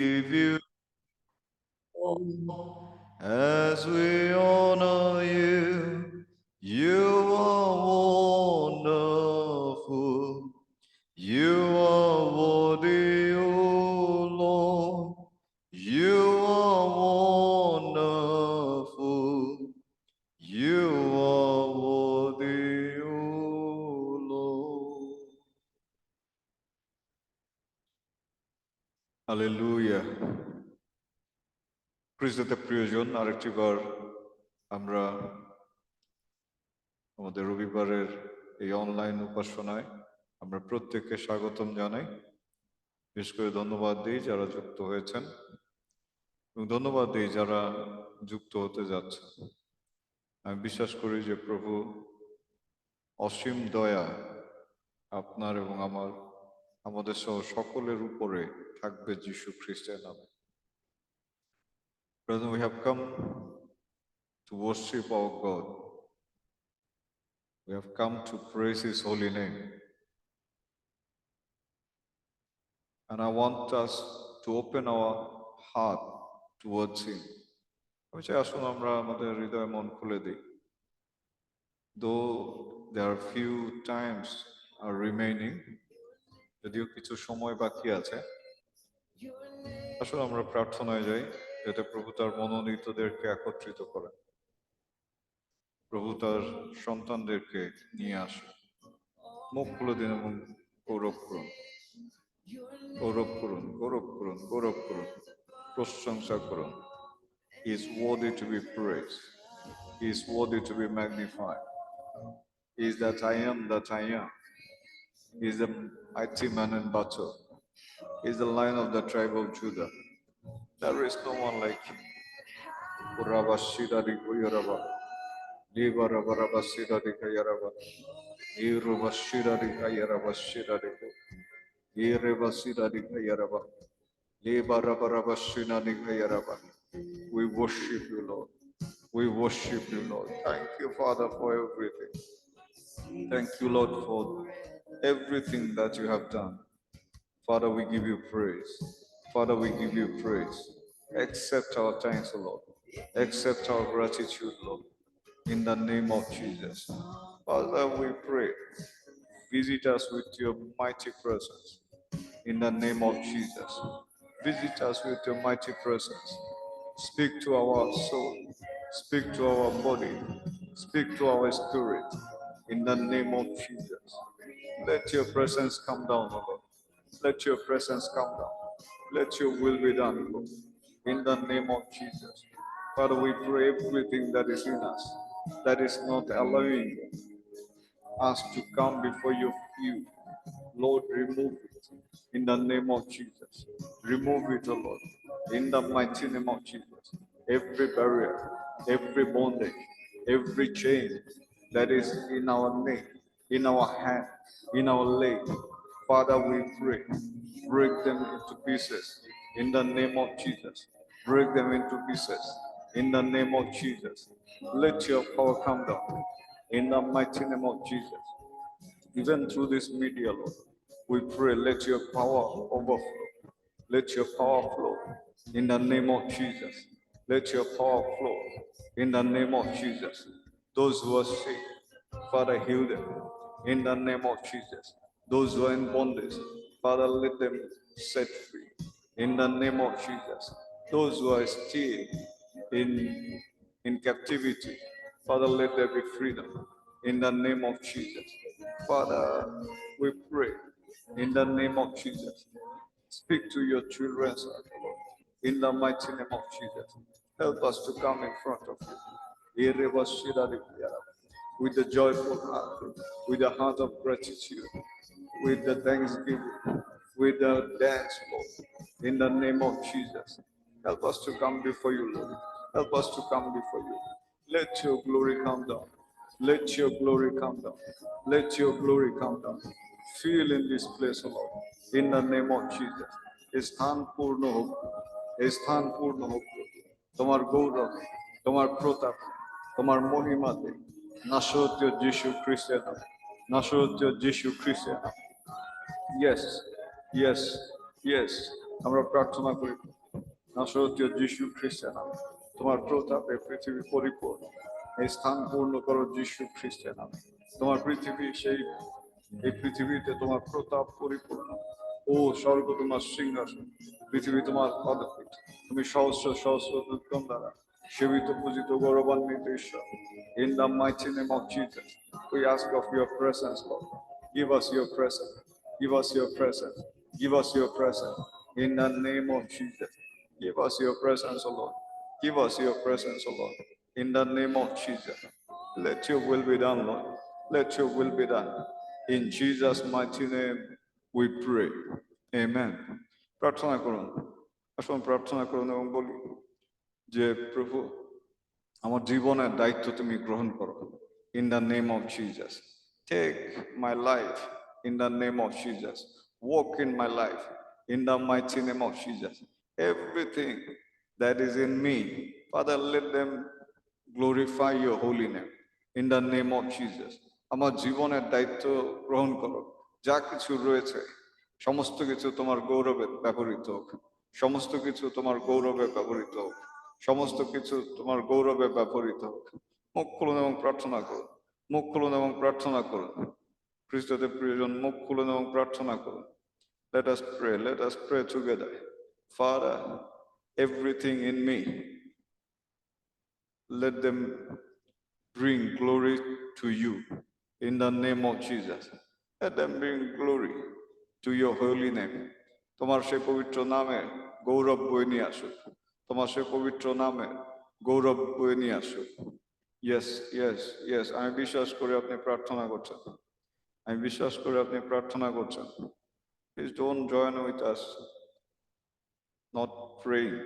give you as we honor you. You are wonderful. You are worthy, O Lord. You are wonderful. You are worthy, O Lord. Hallelujah. খ্রিস্টতে প্রিয়জন, আরেকটিবার আমরা আমাদের রবিবারের এই online উপাসনায় আমরা প্রত্যেককে স্বাগতম জানাই। বিশেষ করে ধন্যবাদ দিই যারা যুক্ত হয়েছেন এবং ধন্যবাদ দিই যারা যুক্ত হতে যাচ্ছেন। আমি বিশ্বাস করি যে প্রভু অসীম দয়া আপনার এবং আমাদের সহ সকলের উপরে থাকবে যীশু খ্রিস্টের নামে। Brethren, we have come to worship our God. We have come to praise His holy name. And I want us to open our heart towards Him. আমি চাই আসুন আমরা আমাদের হৃদয় মন খুলে দিই। Though there are few times are remaining, যদিও কিছু সময় বাকি আছে, আসুন আমরা প্রার্থনায় যাই যাতে প্রভু তার মনোনীতদেরকে একত্রিত করেন, প্রভু তার সন্তানদেরকে নিয়ে আসে। মুখ খুলে দিন এবং গৌরব করুন, গৌরব করুন, গৌরব করুন, গৌরব করুন, প্রশংসা করুন। He is worthy to be praised. He is worthy to be magnified. He is that I am that I am. He is the mighty man in battle. He is the Lion of the tribe of Judah. There is no one like him. Urabashidari Kuyaraba. Libarabarabasidari Kayaraba. Irubashidari Kayarabashidari. Irebasidari Kayaraba. Libarabarabashidari Kayaraba. We worship you, Lord. We worship you, Lord. Thank you, Father, for everything. Thank you, Lord, for everything that you have done. Father, we give you praise. Father, we give you praise. Accept our thanks, O Lord. Accept our gratitude, Lord. In the name of Jesus. Father, we pray. Visit us with your mighty presence. In the name of Jesus. Visit us with your mighty presence. Speak to our soul. Speak to our body. Speak to our spirit. In the name of Jesus. Let your presence come down, O Lord. Let your presence come down. Let your will be done, Lord. In the name of Jesus. Father, we pray everything that is in us that is not allowing us to come before you. Lord, remove it. In the name of Jesus. Remove it, O Lord. In the mighty name of Jesus. Every barrier, every bondage, every chain that is in our neck, in our hand, in our leg. Father, we pray, break them into pieces in the name of Jesus. Break them into pieces in the name of Jesus. Let your power come down in the mighty name of Jesus. Even through this media, Lord, we pray, let your power overflow. Let your power flow in the name of Jesus. Let your power flow in the name of Jesus. Those who are sick, Father, heal them in the name of Jesus. Those who are in bondage, Father, let them set free in the name of Jesus. Those who are still in captivity, Father, let there be freedom in the name of Jesus. Father, we pray in the name of Jesus. Speak to your children, Lord, in the mighty name of Jesus. Help us to come in front of you with the joyful heart, with the heart of gratitude, with the thanksgiving, with the dance, Lord, in the name of Jesus. Help us to come before you, Lord. Help us to come before you. Let your glory come down. Let your glory come down. Let your glory come down. Feel in this place, Lord, in the name of Jesus. স্থান পূর্ণ হোক, স্থান পূর্ণ হোক তোমার গৌরব, তোমার প্রতাপ, তোমার মহিমাতে, নাসরতীয় যীশু খ্রিস্টের নামে, নাসরতীয় যীশু খ্রিস্টের নামে। Yes, yes, yes, আমরা প্রার্থনা করি নাসরতীয় যিশু খ্রিস্টের নামে তোমার প্রতাপে পৃথিবী পরিপূর্ণ। এই স্থান পূর্ণ করো যিশু খ্রিস্টের নামে। তোমার পৃথিবী এই পৃথিবীতে তোমার প্রতাপ পরিপূর্ণ। ও স্বর্গ তোমার সিংহাসন, পৃথিবী তোমার পদপীঠ। তুমি সহস্র সহস্র দুর্গম দ্বারা সেবিত পূজিত গৌরবান্বিত ঈশ্বর। In the mighty name of Jesus, we ask of your presence, Lord. Give us your presence. Give us your presence. Give us your presence. In the name of Jesus, give us your presence, O Lord. Give us your presence, O Lord. In the name of Jesus, let your will be done, Lord. Let your will be done. In Jesus' mighty name, we pray. Amen. প্রার্থনা করুন, আসুন প্রার্থনা করুন এবং বলি যে প্রভু আমার জীবনের দায়িত্ব তুমি গ্রহণ করো। In the name of Jesus, take my life. In the name of Jesus, walk in my life. In the mighty name of Jesus, everything that is in me, Father, let them glorify your holy name. In the name of Jesus, আমার জীবনের দায়িত্ব গ্রহণ করো। যা কিছু রয়েছে সমস্ত কিছু তোমার গৌরবে ব্যবহৃত হোক। সমস্ত কিছু তোমার গৌরবে ব্যবহৃত হোক। সমস্ত কিছু তোমার গৌরবে ব্যবহৃত হোক। মুখ খুলুন এবং প্রার্থনা করুন। মুখ খুলুন এবং প্রার্থনা করুন। খ্রিস্টদের প্রিয়জন, মুখ খুলুন এবং প্রার্থনা করুন। Let us pray. Let us pray together. Father, everything in me, let them bring glory to you. In the name of Jesus, let them bring glory to your holy name. তোমার সেই পবিত্র নামে গৌরব বয়ে নিয়ে আসুক। তোমার সেই পবিত্র নামে গৌরব বয়ে নিয়ে আসুক। Yes, yes, yes. আমি বিশ্বাস করে আপনি প্রার্থনা করছেন। আমি বিশ্বাস করে আপনি প্রার্থনা করছেন। Please don't join with us not praying.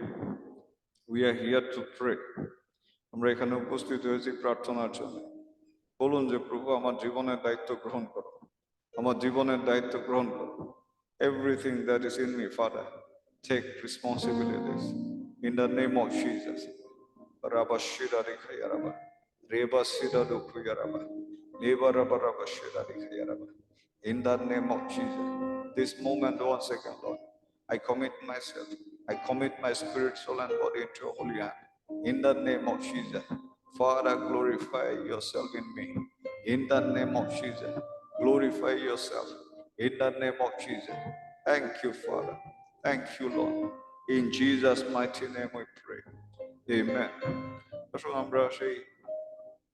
We are here to pray. আমরা এখানে উপস্থিত হয়েছি প্রার্থনার জন্য। বলুন যে প্রভু আমার জীবনের দায়িত্ব গ্রহণ করো। আমার জীবনের দায়িত্ব গ্রহণ করো। Everything that is in me, Father, take responsibilities. In the name of Jesus. Rabba Shira Rikhayaraba. Reba Sida Dukhuyaraba. Neva Rabba Rabba Shira Rikhayaraba. In the name of Jesus. This moment, once again, Lord, I commit myself. I commit my spirit, soul, and body into your holy hand. In the name of Jesus. Father, glorify yourself in me. In the name of Jesus. Glorify yourself. In the name of Jesus. Thank you, Father. Thank you, Lord. In Jesus' mighty name we pray. Amen. আসুন আমরা সেই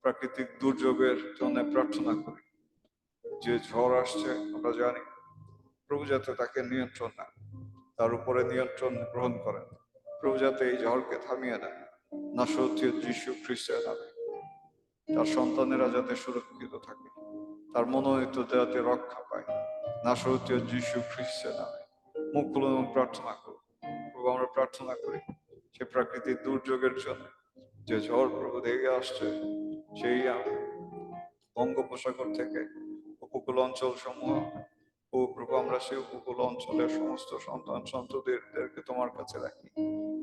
প্রাকৃতিক দুর্যোগের জন্য প্রার্থনা করি। যে ঝড় আসছে আমরা জানি, প্রভু যাতে তাকে নিয়ন্ত্রণ না, তার উপরে নিয়ন্ত্রণ গ্রহণ করেন। প্রভু যাতে এই ঝড়কে থামিয়ে দেন নাসরতীয় যিশু খ্রিস্টের নামে। তার সন্তানেরা যাতে সুরক্ষিত থাকে, তার মনোনীত যাতে রক্ষা পায় নাসরতীয় যিশু খ্রিস্টের নামে। মুখ খুলুন এবং প্রার্থনা করুন। প্রভু আমরা প্রার্থনা করি সে প্রাকৃতিক দুর্যোগের জন্য, যে ঝড় প্রভু দেখে আসছে সেই বঙ্গোপসাগর থেকে উপকূল অঞ্চল সমূহ। ও প্রভু আমরা সেই উপকূল অঞ্চলের সমস্ত সন্তান সন্ততিদেরকে তোমার কাছে রাখি।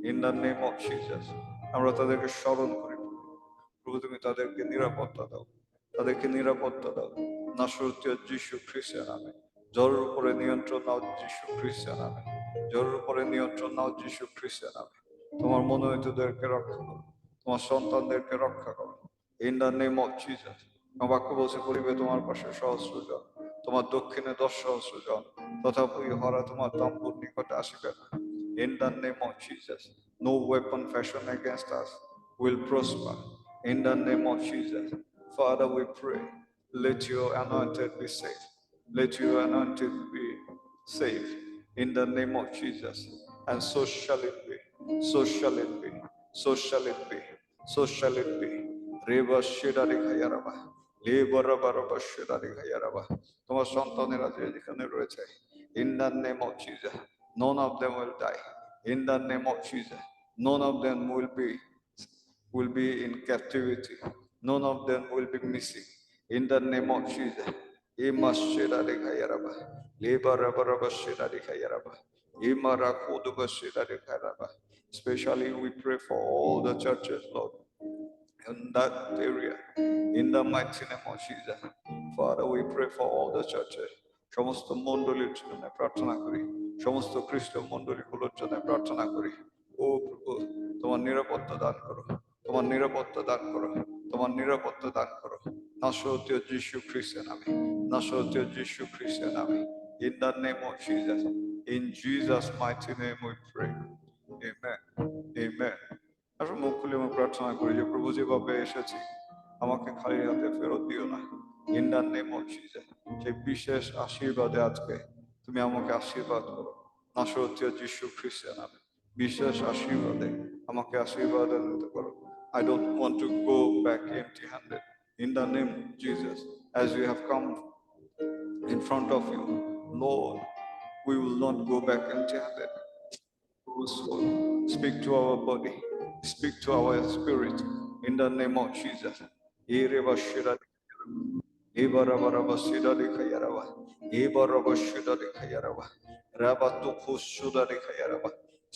In the name of Jesus, আমরা তাদেরকে স্মরণ করি। প্রভু তুমি তাদেরকে নিরাপত্তা দাও, তাদেরকে নিরাপত্তা দাও নাসরতীয় যিশু খ্রিস্টের নামে। ঝড়ের উপরে নিয়ন্ত্রণ নাও যিশু খ্রিস্টের নামে। ঝড়ের উপরে নিয়ন্ত্রণ নাও যিশু খ্রিস্টের নামে। তোমার মনোনীতদেরকে রক্ষা করো, তোমার সন্তানদেরকে রক্ষা করো। In the name of Jesus. আমার বাক্য বলছে পরিবে তোমার পাশে সহস্র জন, তোমার দক্ষিণে 10 সহস্র জন, তথাপি হরা তোমার তাম্বুর নিকটে আসিবে না। In the name of Jesus, no weapon fashioned against us will prosper. In the name of Jesus, Father, we pray, let your anointed be saved. Let your anointed be saved. In the name of Jesus, and so shall it be. So shall it be. So shall it be. So shall it be. Reba Shedari Khayaraba. Leba Rabba Rabba Shedari Khayaraba. তোমার সন্তানেরা যেখানে রয়েছে, in the name of Jesus, none of them will die. In the name of Jesus, none of them will be in captivity. None of them will be missing. In the name of Jesus. Ima Shedari Khayaraba. Leba Rabba Rabba Shedari Khayaraba. Ima Rakuduba Shedari Khayaraba. Especially we pray for all the churches, Lord, in that area. In the mighty name of Jesus. Father, we pray for all the churches. সমস্ত মণ্ডলীর জন্য প্রার্থনা করি সমস্ত খ্রিস্ট মণ্ডলীগুলোর জন্য প্রার্থনা করি। ও প্রভু, তোমার নিরাপত্তা দান করো, তোমার নিরাপত্তা দান করো, তোমার নিরাপত্তা দান করো। নাসরতীয় যিশু খ্রিস্টের নামে, নাসরতীয় যিশু খ্রিস্টের নামে। In the name of Jesus, in Jesus' mighty name we pray. Amen. Amen. আসলে মুখ খুলে আমি প্রার্থনা করি যে প্রভু, যেভাবে এসেছি আমাকে খালি হাতে ফেরত দিও না। In the name of Jesus, সেই বিশেষ আশীর্বাদে আজকে তুমি আমাকে আশীর্বাদ করো। নাসরতীয় যিশু খ্রিস্টের নামে বিশেষ আশীর্বাদে আমাকে আশীর্বাদ দিতে করো। I don't want to go back empty-handed. In the name of Jesus, as we have come in front of you, Lord, we will not go back empty-handed. Soul, speak to our body, speak to our spirit, in the name of Jesus.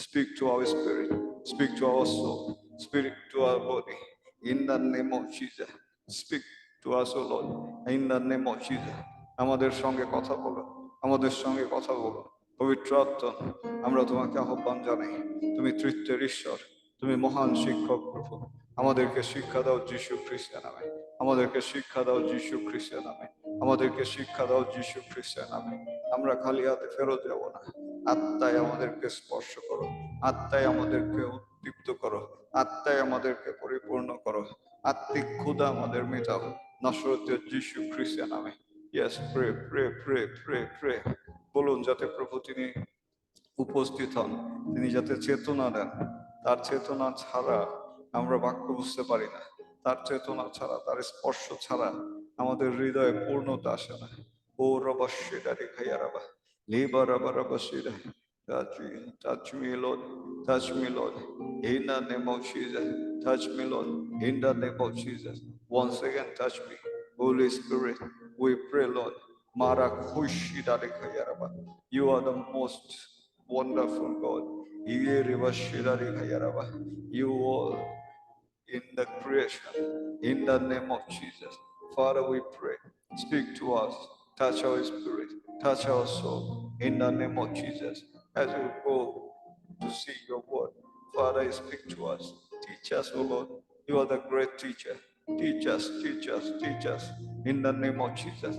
Speak to our spirit, speak to our soul, speak to our body, in the name of Jesus. Speak to us, O Lord, in the name of Jesus. আমাদের সঙ্গে কথা বলো, আমাদের সঙ্গে কথা বলো। পবিত্র আত্মা, আমরা তোমাকে আহ্বান জানাই। তুমি তৃতীয় ঈশ্বর, তুমি মহান শিক্ষক প্রভু। আমাদেরকে শিক্ষা দাও যিশু খ্রিস্টের নামে, আমাদেরকে শিক্ষা দাও যিশু খ্রিস্টের নামে, আমাদেরকে শিক্ষা দাও যিশু খ্রিস্টের নামে। আমরা খালি হাতে ফেরত যাব না। আত্মায় আমাদেরকে স্পর্শ করো, আত্মায় আমাদেরকে উদ্দীপ্ত করো, আত্মায় আমাদেরকে পরিপূর্ণ করো, আত্মিক ক্ষুধা আমাদের মেটাও। নাসরতীয় যিশু খ্রিস্টের নামে। Yes, pray, pray, pray, pray, pray. বলুন যাতে প্রভু তিনি উপস্থিত হন, তিনি যাতে চেতনা দেন। তার চেতনা ছাড়া আমরা বাক্য বুঝতে পারি না, তার চেতনা ছাড়া, তার স্পর্শ ছাড়া আমাদের হৃদয়ে পূর্ণতা আসে না। ও রবশ্যিদা রেখাইয়া রাবা, লেবা রাবা রবশ্যিদা। Touch me, Lord. Touch me, Lord. In the name of Jesus. Touch me, Lord. In the name of Jesus. Once again, touch me. Holy Spirit, we pray, Lord. Mara Kushida রেখাইয়া রাবা। You are the most wonderful God. You all in the creation, in the name of Jesus. Father, we pray, speak to us, touch our spirit, touch our soul, in the name of Jesus. As we go to see your word, Father, speak to us, teach us, O Lord. You are the great teacher. Teach us, teach us, teach us, in the name of Jesus.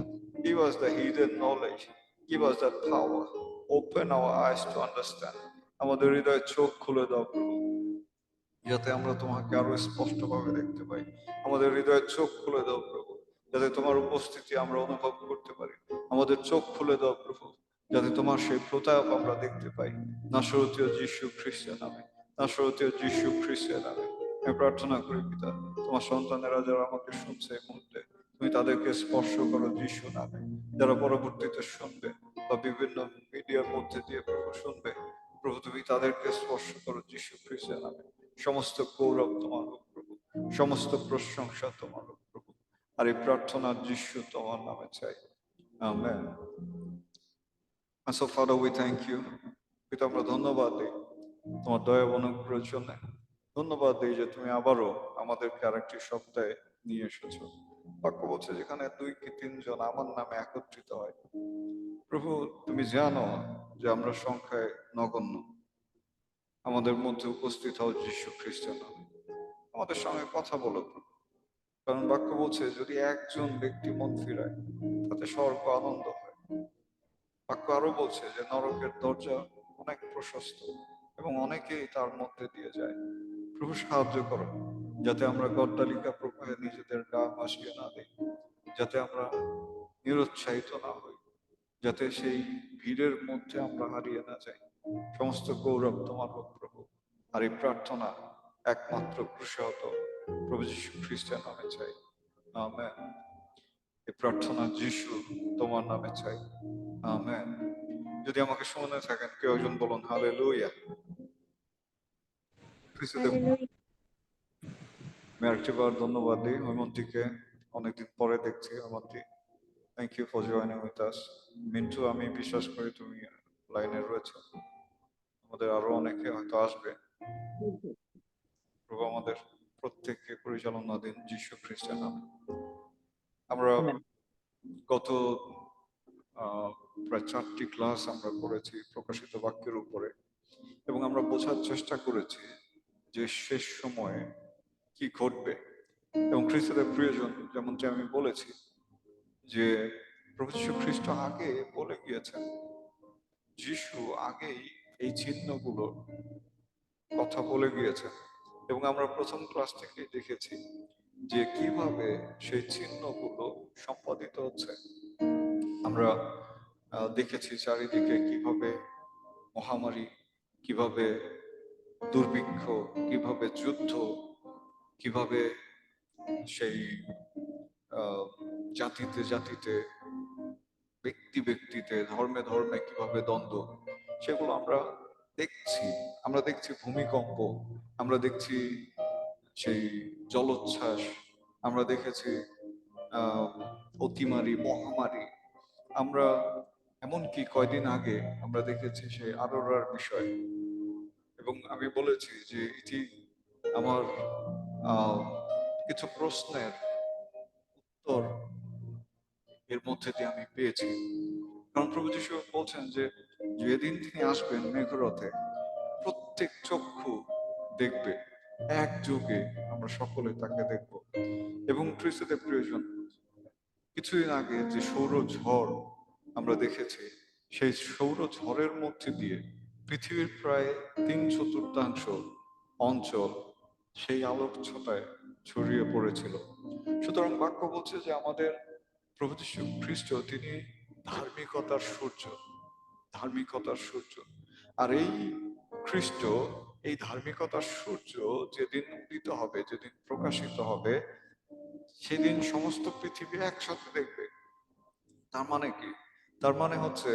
Give us the hidden knowledge, give us that power, open our eyes to understand. আমাদের হৃদয়ে চোখ খুলে দাও প্রভু, যাতে আমরা তোমাকে আরো স্পষ্টভাবে দেখতে পাই। আমাদের হৃদয়ের চোখ খুলে দাও প্রভু, যাতে তোমার উপস্থিতি আমরা অনুভব করতে পারি। আমাদের চোখ খুলে দাও প্রভু, যাতে তোমার সেই প্রতাপ আমরা দেখতে পাই। নাসরতীয় যিশু খ্রিস্টের নামে, নাসরতীয় যিশু খ্রিস্টের নামে আমি প্রার্থনা করি পিতা, তোমার সন্তানেরা যারা আমাকে শুনছে এই মুহূর্তে, তুমি তাদেরকে স্পর্শ করো যিশু নামে। যারা পরবর্তীতে শুনবে বা বিভিন্ন মিডিয়ার মধ্যে দিয়ে প্রভু শুনবে, প্রভু তুমি তাদেরকে স্পর্শ করো যিশু খ্রিস্টের নামে। সমস্ত গৌরব তোমার হোক প্রভু, সমস্ত প্রশংসা তোমার হোক প্রভু। আর এই প্রার্থনা যিশু তোমার নামে চাই, amen. So Father, we thank you. পিতা, আমরা ধন্যবাদ দিই তোমার দয়া অনুগ্রহের জন্য। ধন্যবাদ দিই যে তুমি আবারও আমাদেরকে আরেকটি সপ্তাহে নিয়ে এসেছো। বাক্য বলছে যেখানে 2 কি 3 জন আমার নামে একত্রিত হয়, প্রভু তুমি জানো যে আমরা সংখ্যায় নগণ্য। আমাদের মধ্যে উপস্থিত হও যিশু খ্রিস্টের নামে, আমাদের সঙ্গে কথা বলো প্রভু। কারণ বাক্য বলছে যদি একজন ব্যক্তি মন ফিরায় তাতে স্বর্গ আনন্দ হয়। বাক্য আরো বলছে যে নরকের দরজা অনেক প্রশস্ত এবং অনেকেই তার মধ্যে দিয়ে যায়। প্রভু সাহায্য করো যাতে আমরা গড্ডালিকা প্রবাহে নিজেদের গা ভাসিয়ে না দিই, যাতে আমরা নিরুৎসাহিত না হই, যাতে সেই ভিড়ের মধ্যে আমরা হারিয়ে না যাই। সমস্ত গৌরব তোমার হোক প্রভু। আর এই প্রার্থনা একমাত্র ক্রুশাহত প্রভু যীশু খ্রিস্টের নামে চাই, আমেন। এই প্রার্থনা যিশু তোমার নামে চাই, আমেন। যদি আমাকে শুনে থাকেন কেউ একজন বলুন হালেলুয়া। আমি আরেকটিবার ধন্যবাদ দিই হৈমন্তীকে, অনেকদিন পরে দেখছি Haimanti. Thank you for joining with us. Mintu, আমি বিশ্বাস করি তুমি লাইনে রয়েছে, আমাদের আরো অনেকে হয়তো আসবে। প্রভু আমাদের প্রত্যেককে পরিচালনা দিন যিশু খ্রিস্টের নামে। আমরা গত প্রায় 4টি ক্লাস আমরা করেছি প্রকাশিত বাক্যের উপরে, এবং আমরা বোঝার চেষ্টা করেছি যে শেষ সময়ে কি ঘটবে। এবং খ্রিস্টদের প্রিয়জন, যেমনটি আমি বলেছি যে প্রভু যীশু খ্রিস্ট আগে বলে গিয়েছেন, যিশু আগেই এই চিহ্নগুলো কথা বলে গিয়েছেন, এবং আমরা প্রথম ক্লাস থেকে দেখেছি যে কিভাবে সেই চিহ্নগুলো সম্পাদিত হচ্ছে। আমরা দেখেছি চারিদিকে কিভাবে মহামারী, কিভাবে দুর্ভিক্ষ, কিভাবে যুদ্ধ, কিভাবে সেই জাতিতে জাতিতে, ব্যক্তি ব্যক্তিতে, ধর্মে ধর্মে কিভাবে দ্বন্দ্ব, সেগুলো আমরা দেখছি। আমরা দেখছি ভূমিকম্প, আমরা দেখছি সেই জলোচ্ছ্বাস, আমরা দেখেছি অতিমারি, মহামারী। আমরা এমনকি কয়দিন আগে আমরা দেখেছি সেই আরোরার বিষয়, এবং আমি বলেছি যে এটি আমার কিছু প্রশ্নের উত্তর এর মধ্যে দিয়ে আমি পেয়েছি। কারণ প্রভু যীশু বলছেন যে যেদিন তিনি আসবেন মেঘরথে, প্রত্যেক চক্ষু দেখবে, একযোগে আমরা সকলে তাকে দেখব। এবং খ্রিস্টদের প্রিয়জন, কিছুদিন আগে যে সৌর ঝড় আমরা দেখেছি, সেই সৌর ঝড়ের মধ্যে দিয়ে পৃথিবীর প্রায় 3/4 অঞ্চল সেই আলোক ছটায় ছড়িয়ে পড়েছিল। সুতরাং বাক্য বলছে যে আমাদের প্রভু যীশু খ্রিস্ট তিনি ধার্মিকতার সূর্য, ধার্মিকতার সূর্য। আর এই খ্রিস্ট, এই ধার্মিকতার সূর্য যেদিন উদিত হবে, যেদিন প্রকাশিত হবে, সেদিন সমস্ত পৃথিবী একসাথে দেখবে। তার মানে কি? তার মানে হচ্ছে,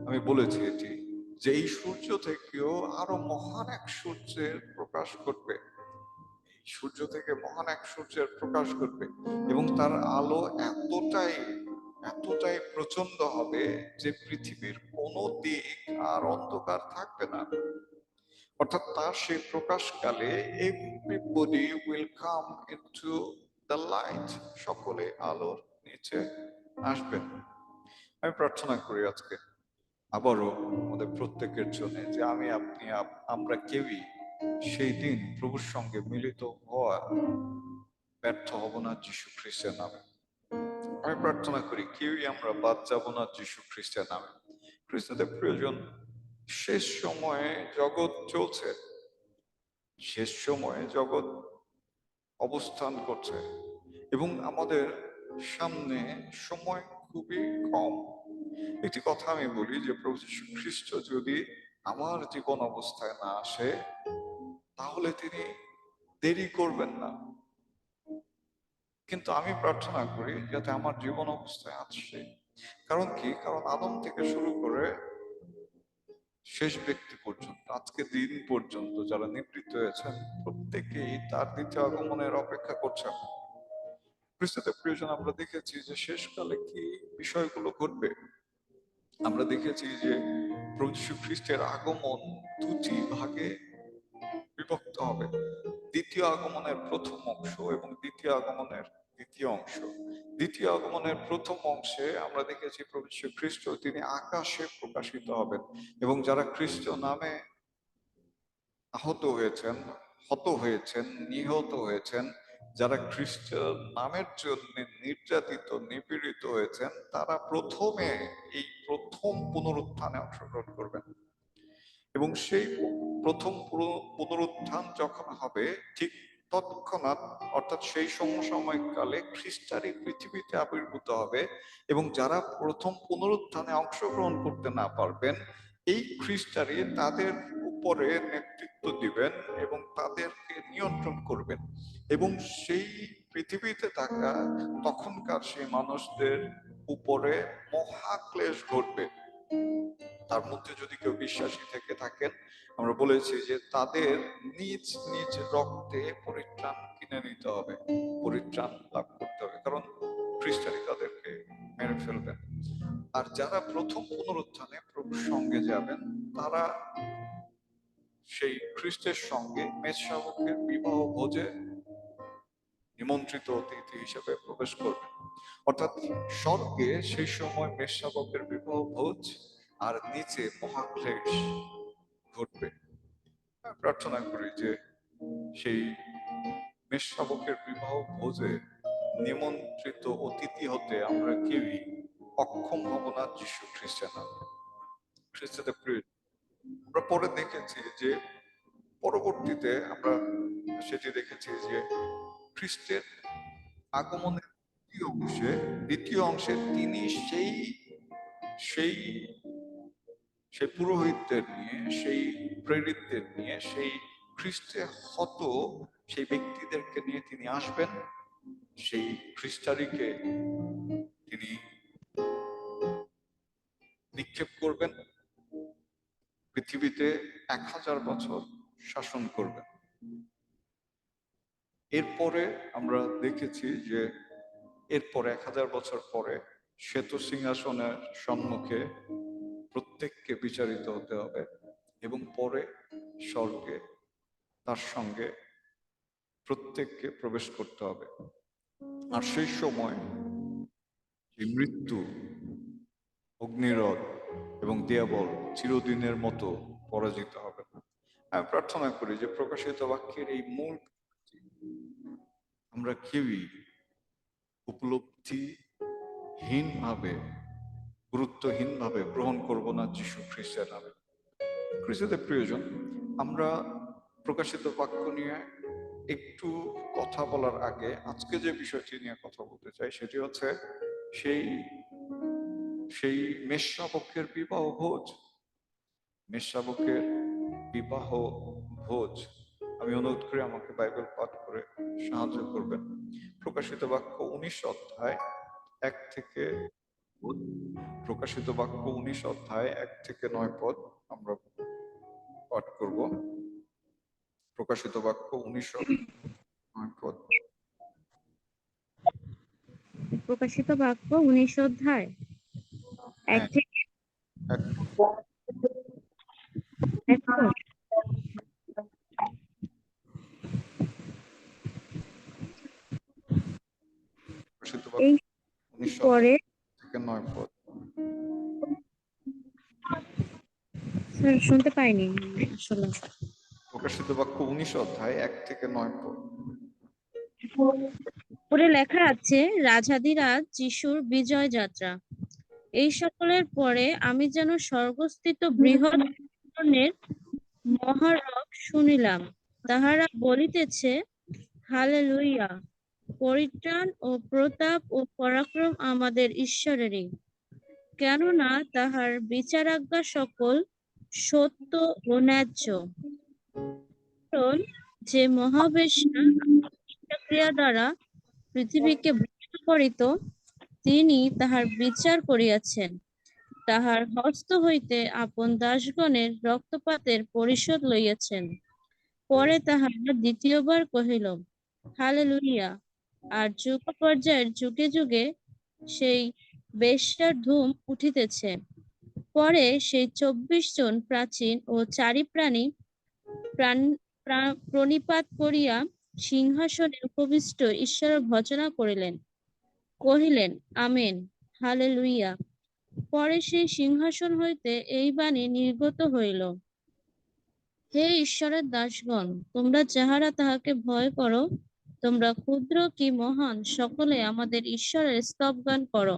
আমি বলেছি এটি, যে এই সূর্য থেকেও আরো মহান এক সূর্যের প্রকাশ ঘটবে। এই সূর্য থেকে মহান এক সূর্যের প্রকাশ ঘটবে, এবং তার আলো এতটাই এতটাই প্রচন্ড হবে যে পৃথিবীর কোনো দিক আর অন্ধকার থাকবে না। অর্থাৎ তার সেই প্রকাশকালে everybody will come into the light, সকলে আলোর নিচে আসবেন। আমি প্রার্থনা করি আজকে আবারও আমাদের প্রত্যেকের জন্য যে আমি, আপনি, আমরা কেউই সেই দিন প্রভুর সঙ্গে মিলিত হওয়া ব্যর্থ হব না যীশু খ্রিস্টের নামে। আমি প্রার্থনা করি কেউই আমরা বাদ যাব না যীশু খ্রিস্টের নামে। খ্রিস্টদের প্রয়োজন, শেষ সময়ে জগৎ চলছে, শেষ সময়ে জগৎ অবস্থান করছে, এবং আমাদের সামনে সময় খুবই কম। একটি কথা আমি বলি যে প্রভু যীশু খ্রিস্ট যদি আমার জীবন অবস্থায় না আসে, তাহলে তিনি দেরি করবেন না। কিন্তু আমি প্রার্থনা করি যাতে আমার জীবন অবস্থায় আসে। কারণ কি? কারণ আদম থেকে শুরু করে শেষ ব্যক্তি পর্যন্ত, আজকে দিন পর্যন্ত যারা নিবৃত্ত হয়েছেন, প্রত্যেকেই তার দ্বিতীয় আগমনের অপেক্ষা করছেন। খ্রিস্টদের প্রিয়জন, আমরা দেখেছি যে শেষকালে কি বিষয়গুলো ঘটবে। আমরা দেখেছি যে প্রভু যীশু খ্রিস্টের আগমন দুটি ভাগে বিভক্ত হবে, দ্বিতীয় আগমনের প্রথম অংশ এবং দ্বিতীয় আগমনের দ্বিতীয় অংশ। দ্বিতীয় আগমনের প্রথম অংশে আমরা দেখেছি প্রভু যীশু খ্রিস্ট তিনি আকাশে প্রকাশিত হবেন, এবং যারা খ্রিস্ট নামে আহত হয়েছেন, হত হয়েছেন, নিহত হয়েছেন, যারা খ্রিস্ট নামের জন্য নির্যাতিত, নিপীড়িত হয়েছেন, তারা প্রথমে এই প্রথম পুনরুত্থানে অংশগ্রহণ করবেন। এবং সেই প্রথম পুনরুত্থান যখন হবে, ঠিক তৎক্ষণাৎ, অর্থাৎ সেই সমসাময়িক কালে খ্রিস্টারই পৃথিবীতে আবির্ভূত হবে, এবং যারা প্রথম পুনরুত্থানে অংশগ্রহণ করতে না পারবেন, এই খ্রিস্টারই তাদের উপরে নেতৃত্ব দিবেন এবং তাদেরকে নিয়ন্ত্রণ করবেন, এবং সেই পৃথিবীতে থাকা তখনকার সেই মানুষদের উপরে মহাক্লেশ ঘটবে। তার মধ্যে যদি কেউ বিশ্বাসী থেকে থাকেন, আমরা বলেছি যে তাদের নিজ নিজ রক্তে পরিত্রাণ কিনে নিতে হবে, পরিত্রাণ লাভ করতে হবে, কারণ খ্রিস্টানই তাদেরকে মেরে ফেলবেন। আর যারা প্রথম পুনরুত্থানে প্রভুর সঙ্গে যাবেন, তারা সেই খ্রিস্টের সঙ্গে মেষশাবকের বিবাহ ভোজে নিমন্ত্রিত অতিথি হিসেবে প্রবেশ করবেন। অর্থাৎ স্বর্গে সেই সময় মেষশাবকের বিবাহ ভোজ আর নিচে মহাক্লেশ ঘটবে। প্রার্থনা করি যে সেই মেষশাবকের বিবাহ ভোজে নিমন্ত্রিত অতিথি হতে আমরা কেউই অক্ষম হব না যীশু খ্রিস্টের নামে। খ্রিস্টদের প্রিয়, আমরা পরে দেখেছি যে পরবর্তীতে আমরা সেটি দেখেছি যে খ্রিস্টের আগমনের দ্বিতীয় অংশে তিনি সেই সেই সেই পুরোহিতদের নিয়ে, সেই প্রেরিতদের নিয়ে, সেই খ্রিস্টে হত সেই ব্যক্তিদেরকে নিয়ে তিনি আসবেন। সেই খ্রিস্টারিকে তিনি নিক্ষেপ করবেন, পৃথিবীতে 1000 বছর শাসন করবেন। এরপরে আমরা দেখেছি যে এরপরে 1000 বছর পরে শ্বেত সিংহাসনের সম্মুখে প্রত্যেককে বিচারিত হতে হবে এবং পরে স্বর্গে তার সঙ্গে প্রত্যেককে প্রবেশ করতে হবে। আর সেই সময় মৃত্যু, অগ্নিরথ এবং দেয়াবল চিরদিনের মতো পরাজিত হবে। আমি প্রার্থনা করি যে প্রকাশিত বাক্যের এই মূল আমরা কেউই উপলব্ধিহীনভাবে, গুরুত্বহীনভাবে গ্রহণ করব না যীশু খ্রিস্টের নামে। খ্রিস্টদের প্রিয়জন, আমরা প্রকাশিত বাক্য নিয়ে একটু কথা বলার আগে আজকে যে বিষয়টি নিয়ে কথা বলতে চাই সেটি হচ্ছে সেই মেষশাবকের বিবাহ ভোজ। মেষশাবকের বিবাহ ভোজ। আমি অনুরোধ করি আমাকে বাইবেল পাঠ করে সাহায্য করবেন। প্রকাশিত বাক্য 19 অধ্যায় 1 থেকে প্রকাশিত বাক্য 19 অধ্যায় 1 থেকে 9 পদ আমরা পাঠ করব। প্রকাশিত বাক্য 19 9 পদ। প্রকাশিত বাক্য 19 অধ্যায় 1 থেকে 1 পদ। প্রকাশিত বাক্য 19 পরে থেকে 9 পদ। স্যার শুনতে পাইনি আসলে। প্রকাশিত বাক্য 19 অধ্যায় 1 থেকে 9 পদ। পরে লেখা আছে, রাজাধিরাজ যিশুর বিজয় যাত্রা। এই সকলের পরে আমি যেন স্বর্গস্থিত বৃহৎ ধরনের মহারব শুনিলাম, তাহারা বলিতেছে, হালেলুইয়া, পরিত্রাণ ও প্রতাপ ও পরাক্রম আমাদের ঈশ্বরেরই, কেননা তাহার বিচারাজ্ঞা সকল সত্য ও ন্যায্য। কারণ যে মহাবেশ্যা ক্রিয়া দ্বারা পৃথিবীকে ভ্রষ্ট করিত, তিনি তাহার বিচার করিয়াছেন, তাহার হস্ত হইতে আপন দাসগণের রক্তপাতের পরিশোধ লইয়াছেন। পরে তাহারা দ্বিতীয়বার কহিল, হালেলুইয়া। আর যুগ পর্যায়ের যুগে যুগে সেই বেশ্যার ধূম উঠিতেছে। পরে সেই 24 জন প্রাচীন ও চারি প্রাণী প্রণিপাত করিয়া সিংহাসনে উপবিষ্ট ঈশ্বরের ভজনা করিলেন, কহিলেন, আমেন, হালেলুইয়া। পরে সেই সিংহাসন হইতে এই বাণী নির্গত হইল, হে ঈশ্বরের দাসগণ, তোমরা যাহারা তাহাকে ভয় করো, তোমরা ক্ষুদ্র কি মহান, সকলে আমাদের ঈশ্বরের স্তবগান করো।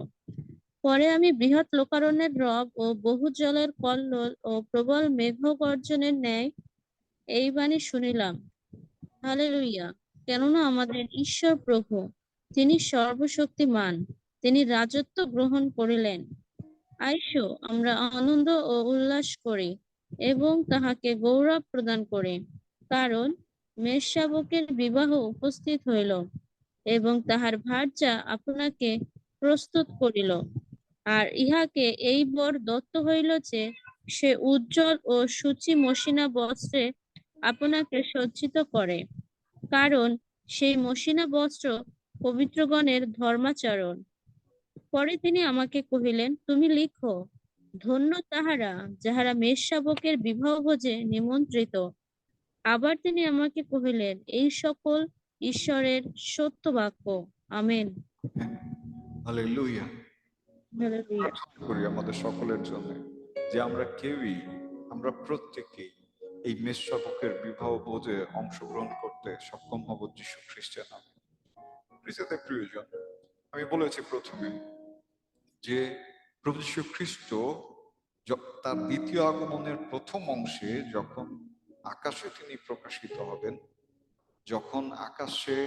পরে আমি বৃহৎ লোকারণ্যের রব ও বহু জলের কল্লোল ও প্রবল মেঘগর্জনের ন্যায় এই বাণী শুনিলাম, হালেলুইয়া, কেননা আমাদের ঈশ্বর প্রভু, তিনি সর্বশক্তিমান, তিনি রাজত্ব গ্রহণ করিলেন। আইসো, আমরা আনন্দ ও উল্লাস করি এবং তাহাকে গৌরব প্রদান করি, কারণ মেষশাবকের বিবাহ উপস্থিত হইল এবং তাহার ভার্যা আপনাকে প্রস্তুত করিল। আর ইহাকে এই বর দত্ত হইল যে সে উজ্জ্বল ও সূচি মসিনা বস্ত্রে আপনাকে সজ্জিত করে, কারণ সেই মসিনা বস্ত্র পবিত্রগণের ধর্মাচরণ। পরে তিনি আমাকে কহিলেন, তুমি লিখো, ধন্য তাহারা যাহারা মেষশাবকের বিবাহ ভোজে নিমন্ত্রিত। আবার তিনি আমাকে কহিলেন, এই সকল ঈশ্বরের সত্য বাক্য। আমেন। হালেলুয়া। হালেলুয়া। প্রার্থনা করি আমাদের সকলের জন্য যে আমরা প্রত্যেকেই এই মেষশাবকের বিবাহ ভোজে অংশগ্রহণ করতে সক্ষম হব যীশু খ্রিস্টের নামে। খ্রিস্টদের প্রিয়জন, আমি বলেছি প্রথমে যে প্রভু যীশু খ্রিস্ট তার দ্বিতীয় আগমনের প্রথম অংশে যখন আকাশে তিনি প্রকাশিত হবেন, যখন আকাশে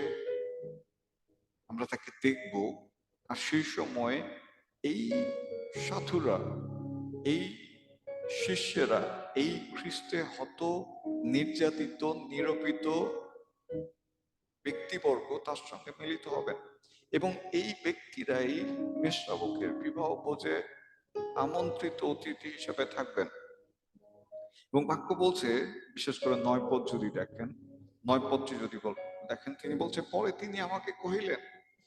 আমরা তাকে দেখব, আর সেই সময় এই সাধুরা, এই শিষ্যেরা, এই খ্রিস্টে হত নির্যাতিত নিরূপিত ব্যক্তিবর্গ তার সঙ্গে মিলিত হবেন, এবং এই ব্যক্তিরাই মেষশাবকের বিবাহ ভোজে আমন্ত্রিত অতিথি হিসেবে থাকবেন। এবং বাক্য বলছে, বিশেষ করে 9 পদ যদি দেখেন, 9 পদটি যদি দেখেন, তিনি বলছে, পরে তিনি আমাকে কহিলেন,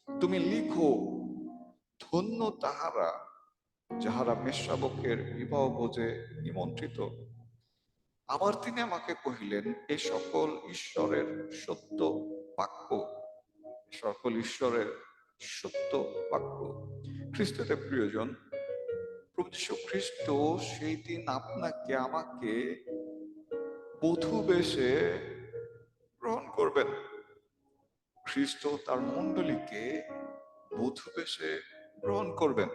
তুমি লিখো, ধন্য তাহারা যাহারা মেষশাবকের বিবাহ ভোজে নিমন্ত্রিত। আবার তিনি আমাকে কহিলেন, এ সকল ঈশ্বরের সত্য বাক্য, সকল ঈশ্বরের সত্য বাক্য। খ্রিস্টদের প্রিয়জন, প্রভু যীশু খ্রিস্ট সেই দিন আপনাকে আমাকে বধূ বেশে গ্রহণ করবেন। খ্রিস্ট তার মণ্ডলীকে বধূ বেশে গ্রহণ করবেন।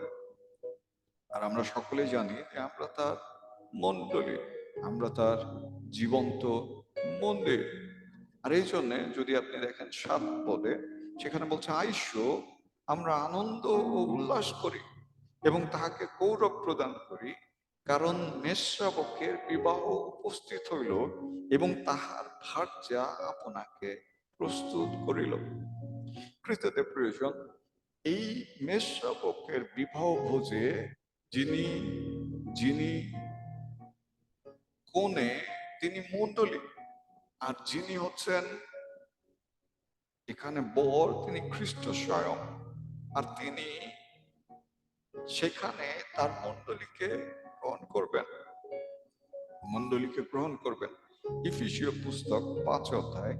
আর আমরা সকলে জানি যে আমরা তার মণ্ডলী, আমরা তার জীবন্ত মন্দির। আর এই জন্য যদি আপনি দেখেন 7 পদে, সেখানে বলছে, আইস্য আমরা আনন্দ ও উল্লাস করি এবং তাহাকে গৌরব প্রদান করি, কারণ মেষশাবকের বিবাহ উপস্থিত হইল এবং তাহার ভার্যা আপনাকে প্রস্তুত করিল। খ্রিস্টদের প্রিয়জন, এই মেষশাবকের বিবাহ ভোজে যিনি যিনি কনে, তিনি মণ্ডলী, আর যিনি হচ্ছেন এখানে বর, তিনি খ্রিস্ট স্বয়ং, আর তিনি সেখানে তার মণ্ডলীকে গ্রহণ করবেন, মণ্ডলীকে গ্রহণ করবেন। ইফিসীয় পুস্তক 5 অধ্যায়,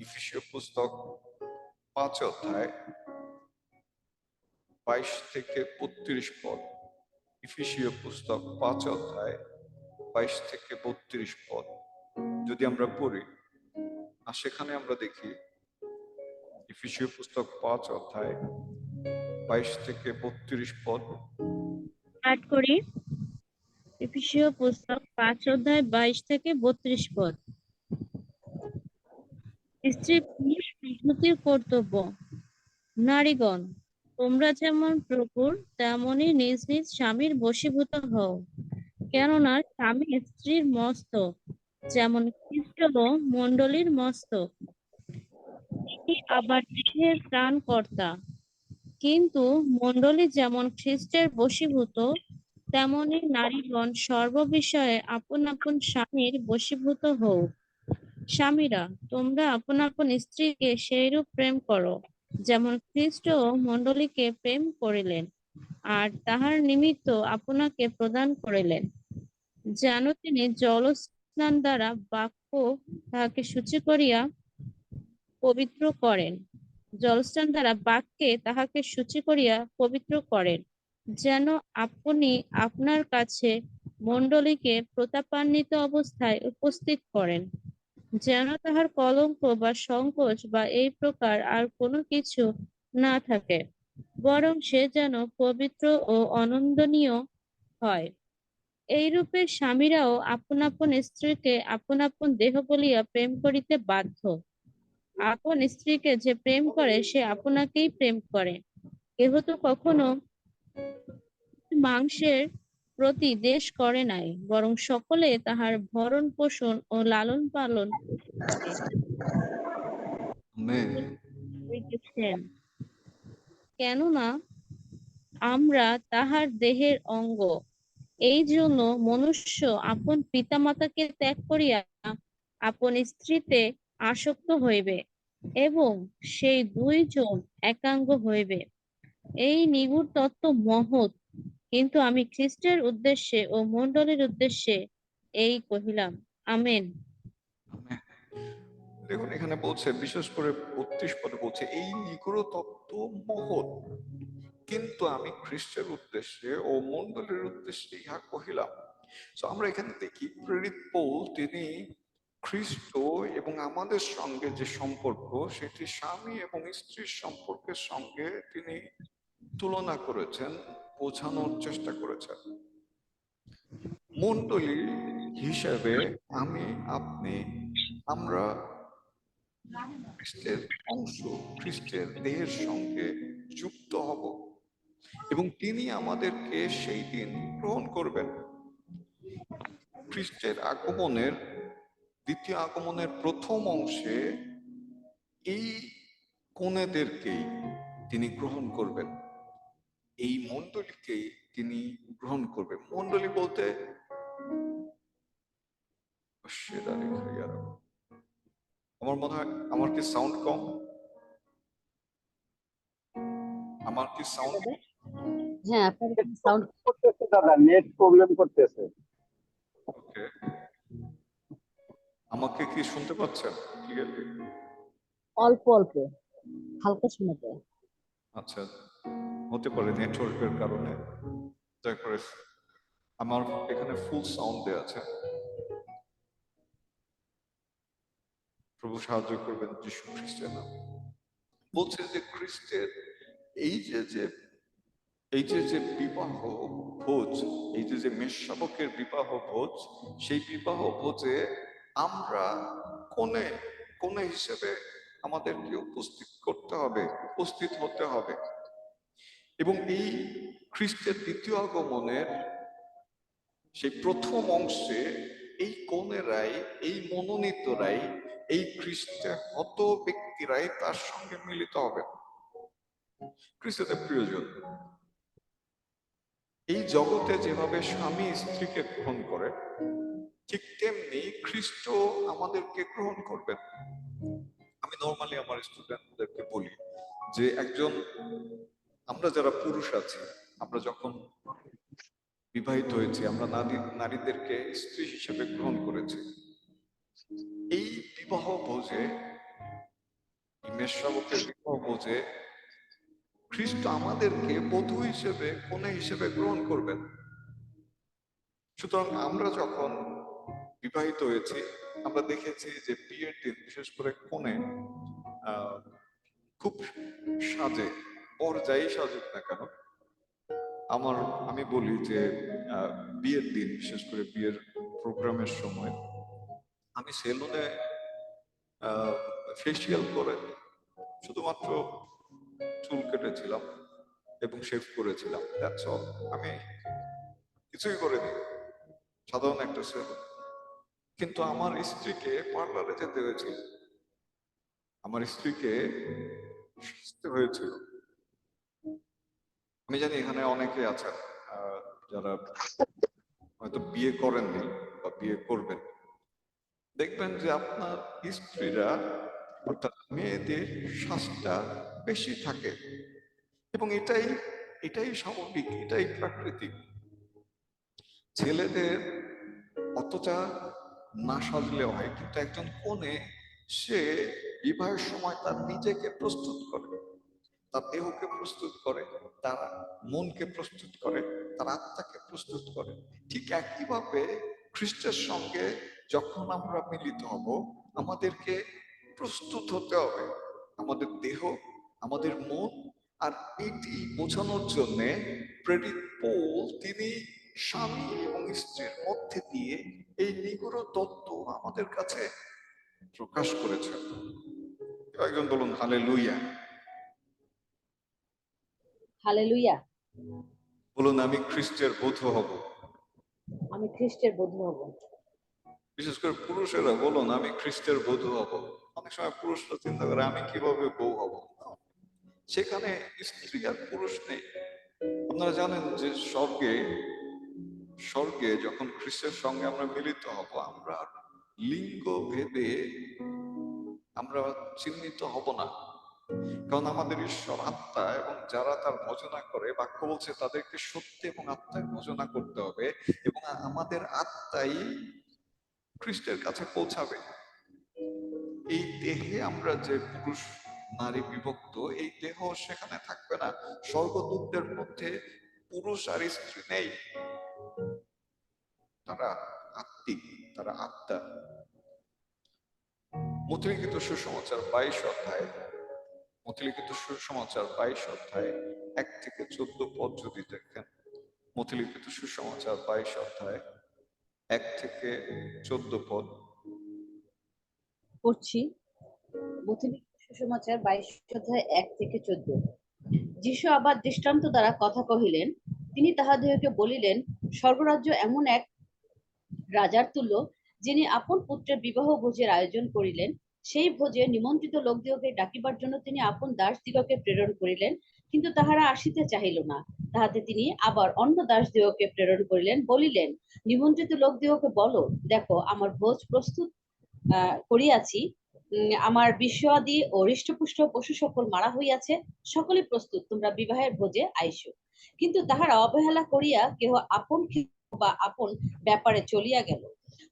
ইফিসীয় পুস্তক 5 অধ্যায় 22 থেকে 32 পদ, ইফিসীয় পুস্তক 5 অধ্যায় 22 থেকে 32 পদ যদি আমরা পড়ি, আর সেখানে আমরা দেখি ইফিসীয় পুস্তক 5 অধ্যায় 22 থেকে 32 পদ। পাঠ করি। এফেসীয় পুস্তক 5 অধ্যায় 22 থেকে 32 পদ। স্ত্রী পুরুষ বিভূতির কর্তব্য। নারীগণ, তোমরা যেমন প্রভুর, তেমনি নিজ নিজ স্বামীর বশীভূত হও, কেননা স্বামী স্ত্রীর মস্তক, যেমন খ্রিস্টও মণ্ডলীর মস্তক, তিনি আবার দেহের ত্রাণকর্তা। কিন্তু মণ্ডলী যেমন খ্রিস্টের বশীভূত, তেমনি নারীগণ সর্ববিষয়ে আপন আপন স্বামীর বশীভূত হও। স্বামীরা, তোমরা আপন আপন স্ত্রীকে সেইরূপ প্রেম করো, যেমন খ্রিস্টও মণ্ডলীকে প্রেম করিলেন, আর তাহার নিমিত্ত আপনাকে প্রদান করিলেন, যেন তিনি জলস্নান দ্বারা বাক্য তাহাকে শুচি করিয়া পবিত্র করেন, জলস্নান দ্বারা বাক্যে তাহাকে শুচি করিয়া পবিত্র করেন, যেন আপনি আপনার কাছে মণ্ডলীকে প্রতাপান্বিত অবস্থায় উপস্থিত করেন, যেন তাহার কলঙ্ক বা সংকোচ বা এই প্রকার আর কোনো কিছু না থাকে, বরং সে যেন পবিত্র ও অনন্দনীয় হয়। এইরূপে স্বামীরাও আপন আপন স্ত্রীকে আপন আপন দেহ বলিয়া প্রেম করিতে বাধ্য। আপন স্ত্রীকে যে প্রেম করে সে আপনাকেই প্রেম করে। কেহ তো কখনো মাংসের প্রতি দ্বেষ করে নাই, বরং সকলে তাহার ভরণ পোষণ ও লালন পালন করে। আমেন। করিতেছেন। কেননা আমরা তাহার দেহের অঙ্গ। এই জন্য মনুষ্য আপন পিতামাতাকে ত্যাগ করিয়া আপন স্ত্রীতে আসক্ত হইবে, এবং সেই দুইজন একাঙ্গ হইবে। এই নিগূঢ় তত্ত্ব মহৎ, কিন্তু আমি খ্রিস্টের উদ্দেশ্যে ও মণ্ডলীর উদ্দেশ্যে এই কহিলাম। আমেন। আমেন। দেখুন, এখানে বলছে, বিশেষ করে 32 পদে বলছে, এই নিগূঢ় তত্ত্ব মহৎ, কিন্তু আমি খ্রিস্টের উদ্দেশ্যে ও মণ্ডলীর উদ্দেশ্যে ইহা কহিলাম। তো আমরা এখানে দেখি প্রেরিত পৌল তিনি খ্রিস্ট এবং আমাদের সঙ্গে যে সম্পর্ক সেটি স্বামী এবং স্ত্রীর সম্পর্কের সঙ্গে তিনি তুলনা করেছেন, বোঝানোর চেষ্টা করেছেন। মণ্ডলী হিসেবে আমি, আপনি, আমরা খ্রিস্টের অংশ, খ্রিস্টের দেহের সঙ্গে যুক্ত হব এবং তিনি আমাদেরকে সেই দিন গ্রহণ করবেন। খ্রিস্টের আগমনের, দ্বিতীয় আগমনের প্রথম অংশে এই কনেদেরকেই তিনি গ্রহণ করবেন, এই মণ্ডলীকেই তিনি গ্রহণ করবেন। মণ্ডলী বলতে আমার মনে হয় আমার কি সাউন্ড কম? আমার কি সাউন্ড? হ্যাঁ, আপনার সাউন্ড করতেছে দাদা, নেট প্রবলেম করতেছে। ওকে, আমাকে কি শুনতে পাচ্ছেন ক্লিয়ারলি? অল্প অল্প হালকা শোনা যায়। আচ্ছা, হতে পারে নেটওয়ার্কের কারণে। যাই করে আমার এখানে ফুল সাউন্ড দেওয়া আছে। প্রভু সাহায্য করবেন যিশু খ্রিস্টের নামে। বলছে যে খ্রিস্টের এই যে বিবাহ ভোজ, এই যে মেষশাবকের বিবাহ ভোজ, সেই বিবাহ ভোজে আমরা কোনে হিসেবে আমাদেরকে উপস্থিত করতে হবে, উপস্থিত হতে হবে। এবং এই খ্রিস্টের দ্বিতীয় আগমনের সেই প্রথম অংশে এই কনেরাই, এই মনোনীতরাই, এই খ্রিস্টের হত ব্যক্তিরাই তার সঙ্গে মিলিত হবে। খ্রিস্টের প্রিয়জন, এই জগতে যেভাবে স্বামী স্ত্রীকে গ্রহণ করে, ঠিক তেমনি খ্রিস্ট আমাদেরকে গ্রহণ করবেন। আমি নর্মালি আমার স্টুডেন্টদেরকে বলি যে আমরা যারা পুরুষ আছি, আমরা যখন বিবাহিত হয়েছি, আমরা নারীদেরকে স্ত্রী হিসেবে গ্রহণ করেছি। এই বিবাহ ভোজে, মেষশাবকের বিবাহ ভোজে খ্রিস্ট আমাদেরকে বধূ হিসেবে, কনে হিসেবে গ্রহণ করবেন। সুতরাং আমরা যখন বিবাহিত হয়েছি, আমরা দেখেছি যে বিয়ের দিন বিশেষ করে কনে খুব সাজে, বর যাই সাজুক না কেন। আমি বলি যে বিয়ের দিন, বিশেষ করে বিয়ের প্রোগ্রামের সময় আমি সেলুনে ফেসিয়াল করে শুধুমাত্র চুল কেটেছিলাম এবং শেভ করেছিলাম, দ্যাটস অল। আমি কিছুই করিনি, সাধারণ একটা সেলুন। কিন্তু আমার স্ত্রীকে পার্লারে যেতে হয়েছিল, আমার স্ত্রীকে সাজতে হয়েছিল। আমি জানি এখানে অনেকে আছেন যারা হয়তো বিয়ে করেননি বা বিয়ে করবেন। দেখবেন যে আপনার স্ত্রীরা, অর্থাৎ মেয়েদের শ্বাসটা বেশি থাকে এবং এটাই স্বাভাবিক, এটাই প্রাকৃতিক। ছেলেদের অতটা না সাজলেও হয়, কিন্তু একজন কনে সে বিবাহের সময় তার নিজেকে প্রস্তুত করে, তার দেহকে প্রস্তুত করে, তার মনকে প্রস্তুত করে, তার আত্মাকে প্রস্তুত করে। ঠিক একইভাবে খ্রিস্টের সঙ্গে যখন আমরা মিলিত হব, আমাদেরকে প্রস্তুত হতে হবে, আমাদের দেহ, আমাদের মন। আর এটি বোঝানোর জন্য প্রেরিত পৌল তিনি স্বামী এবং স্ত্রীর মধ্যে দিয়ে এই নিগূঢ় তত্ত্ব আমাদের কাছে প্রকাশ করেছেন। একজন বলুন হালেলুয়া। হালেলুয়া। বলুন আমি খ্রিস্টের বধূ হব। আমি খ্রিস্টের বধূ হব। বিশেষ করে পুরুষেরা বলুন আমি খ্রিস্টের বধূ হব। অনেক সময় পুরুষরা চিন্তা করে আমি কিভাবে বউ হব। সেখানে স্ত্রী আর পুরুষ নেই। আপনারা জানেন যে স্বর্গে যখন খ্রিস্টের সঙ্গে আমরা মিলিত হব, আমরা লিঙ্গ ভেদে আমরা চিহ্নিত হব না, কারণ আমাদের ঈশ্বর আত্মা এবং যারা তার ভজনা করে, বাক্য বলছে তাদেরকে সত্য এবং আত্মায় ভজনা করতে হবে এবং আমাদের আত্মাই খ্রিস্টের কাছে পৌঁছাবে। এই দেহে আমরা যে পুরুষ নারী বিভক্ত, এই দেহ সেখানে থাকবে না। স্বর্গদূতদের মধ্যে পুরুষ আর স্ত্রী নেই, তারা আত্মিক, তারা আত্মা। মথিলিখিত সুসমাচার 22 অধ্যায়, মথিলিখিত সুসমাচার 22 অধ্যায় 1 থেকে 14 পদ যদি দেখেন, মথিলিখিত সুসমাচার 22 অধ্যায় 1 থেকে 14 পদ। পড়ছি। মথিলিখিত সুসমাচার 22 অধ্যায় 1 থেকে 14। যিশু আবার দৃষ্টান্ত দ্বারা কথা কহিলেন। তিনি তাহাদিগকে বলিলেন, স্বর্গরাজ্য এমন এক রাজার তুল্য, যিনি আপন পুত্রের বিবাহ ভোজের আয়োজন করিলেন। সেই ভোজে নিমন্ত্রিত লোকদিগকে ডাকিবার জন্য তিনি আপন দাসদিগকে প্রেরণ করিলেন, কিন্তু তাহারা আসিতে চাহিল না। তাহাতে তিনি আবার অন্য দাসদিগকে প্রেরণ করিলেন, বলিলেন, নিমন্ত্রিত লোকদিগকে বলো, দেখো আমার ভোজ প্রস্তুত করিয়াছি, আমার বিষয়াদি ও হৃষ্টপুষ্ট পশু সকল মারা হইয়াছে, সকলে প্রস্তুত, তোমরা বিবাহের ভোজে আইসো। কিন্তু তাহারা অবহেলা করিয়া কেহ আপন বা আপন ব্যাপারে চলিয়া গেল।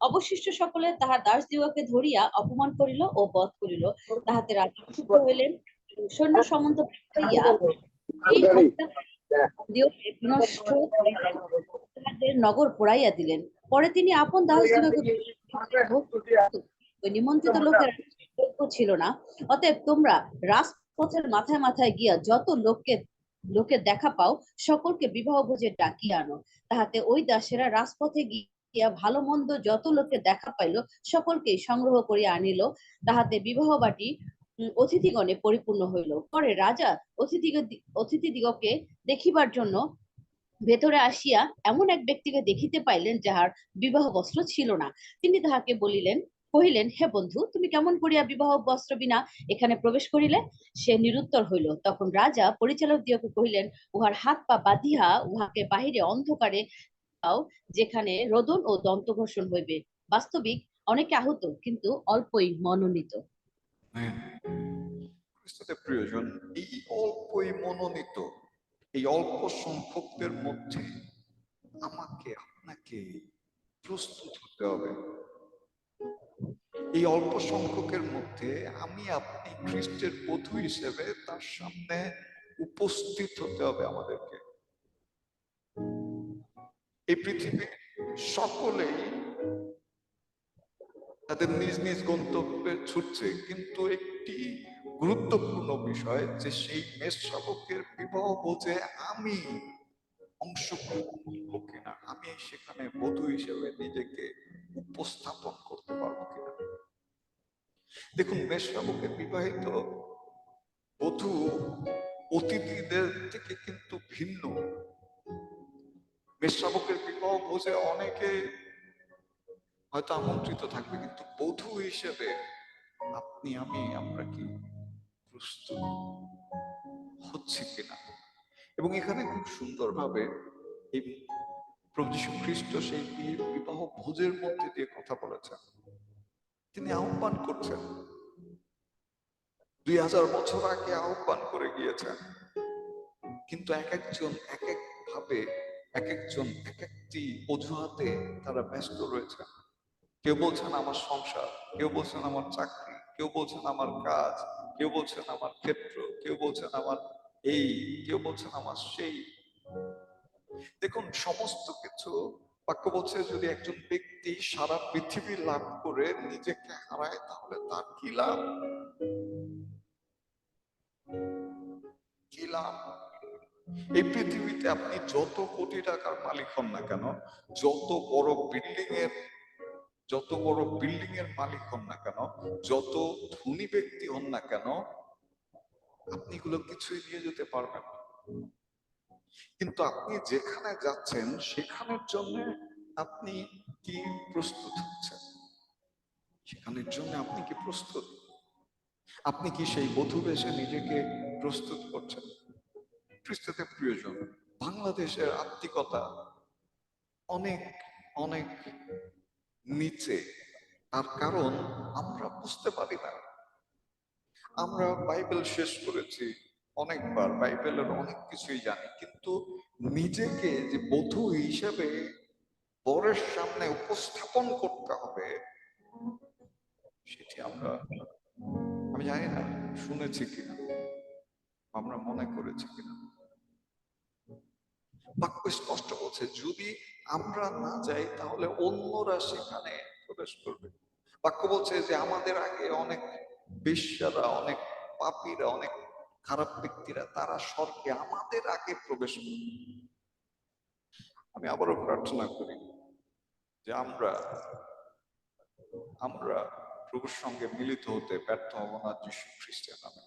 অবশিষ্ট সকলে তাহার দাসদিগকে ধরিয়া অপমান করিল ও বধ করিল। তাহাতে রাজা ক্ষুব্ধ হইলেন, সৈন্য সম্বন্ধ পাঠাইয়া এই হত্যাকারীদিগকে বিনষ্ট করিলেন, তাহাদের নগর পোড়াইয়া দিলেন। পরে তিনি আপন দাসদিগকে নিমন্ত্রিত লোকের যোগ্য ছিল না, অতএব তোমরা রাজপথের মাথায় মাথায় গিয়া যত লোকে দেখা পাও, সকলকে বিবাহ ভোজে ডাকিয়া আনো। তাহাতে ওই দাসেরা রাজপথে গিয়া ভালো মন্দ যত লোকে দেখা পাইল, সকলকেই সংগ্রহ করিয়া আনিল। তাহাতে বিবাহ বাটি অতিথিগণে পরিপূর্ণ হইল। পরে রাজা অতিথিদিগকে দেখিবার জন্য ভেতরে আসিয়া এমন এক ব্যক্তিকে দেখিতে পাইলেন, যাহার বিবাহ বস্ত্র ছিল না। তিনি তাহাকে কহিলেন, হে বন্ধু, তুমি কেমন করিয়া বিবাহ বস্ত্র বিনা এখানে প্রবেশ করিলে? সে নিরুত্তর হইল। তখন রাজা পরিচালক দিগকে কহিলেন, উহার হাত পা বাঁধিয়া উহাকে বাহিরে অন্ধকারে দাও, যেখানে রোদন ও দন্তঘর্ষণ হইবে। বাস্তবিক অনেকে আহত, কিন্তু অল্পই মনোনীত। খ্রিস্টতে প্রিয়জন, এই অল্পই মনোনীত, এই অল্প সংখ্যকদের মধ্যে আমাকে আপনাকে প্রস্তুত হতে হবে। এই অল্প সংখ্যকের মধ্যে আমি আপনি খ্রিস্টের বধূ হিসেবে তার সামনে উপস্থিত হতে হবে আমাদেরকে। এই পৃথিবীর সকলেই তাদের নিজ নিজ গন্তব্যে ছুটছে, কিন্তু একটি গুরুত্বপূর্ণ বিষয় যে সেই মেষশাবকের বিবাহ ভোজে আমি অংশগ্রহণ করবো কিনা, আমি সেখানে বধূ হিসেবে নিজেকে উপস্থাপন করতে পারবো কিনা। দেখুন, মেষশাবকের বিবাহিত বধূ অতিথিদের থেকে কিন্তু ভিন্ন। মেষশাবকের বিবাহ ভোজে অনেকে হয়তো আমন্ত্রিত থাকবে, কিন্তু বধূ হিসেবে আপনি আমরা কি প্রস্তুত হচ্ছে কিনা। এবং এখানে খুব সুন্দরভাবে এই প্রভু যীশু খ্রিস্ট সেই বিবাহ ভোজের মধ্যে দিয়ে কথা বলেছেন। তিনি আহ্বান করছেন, 2000 বছর আগে আহ্বান করে গিয়েছেন, কিন্তু এক একজন এক এক ভাবে, এক একজন এক একটি অজুহাতে তারা ব্যস্ত রয়েছে। কেউ বলছেন আমার সংসার, কেউ বলছেন আমার চাকরি, কেউ বলছেন আমার কাজ, কেউ বলছেন আমার ক্ষেত্র, কেউ বলছেন আমার এই, কেউ বলছেন আমার সেই। দেখুন, সমস্ত কিছু বাক্য বলছে, যদি একজন ব্যক্তি সারা পৃথিবী লাভ করে নিজেকে হারায়, তাহলে তার কি লাভ? কি লাভ? এই পৃথিবীতে আপনি যত কোটি টাকার মালিক হন না কেন, যত বড় বিল্ডিং এর মালিক হন না কেন, যত ধনী ব্যক্তি হন না কেন, আপনি এগুলো কিছুই নিয়ে যেতে পারবেন না। কিন্তু আপনি যেখানে যাচ্ছেন সেখানের জন্য আপনি কি প্রস্তুত হচ্ছেন? সেখানের জন্য আপনি কি প্রস্তুত? আপনি কি সেই বধূ বেশে নিজেকে প্রস্তুত করছেন? খ্রিস্টতে প্রিয়জন, বাংলাদেশের আত্মিকতা অনেক অনেক নিচে। তার কারণ আমরা বুঝতে পারি না। আমরা বাইবেল শেষ করেছি অনেকবার, বাইবেলের অনেক কিছুই জানি, কিন্তু নিজেকে যে বধূ হিসেবে বরের সামনে উপস্থাপন করতে হবে, সেটি আমি জানি না। শুনেছি কিনা, আমরা মনে করেছি কিনা। বাক্য স্পষ্ট বলছে যদি আমরা না যাই তাহলে অন্যরা সেখানে প্রবেশ করবে। বাক্য বলছে যে আমাদের আগে অনেক বেশ্যারা, অনেক পাপীরা, অনেক খারাপ ব্যক্তিরা তারা স্বর্গে আমাদের আগে প্রবেশ করবে। আমি আবারও প্রার্থনা করি যে আমরা প্রভুর সঙ্গে মিলিত হতে ব্যর্থ হব না যীশু খ্রিস্টের নামে।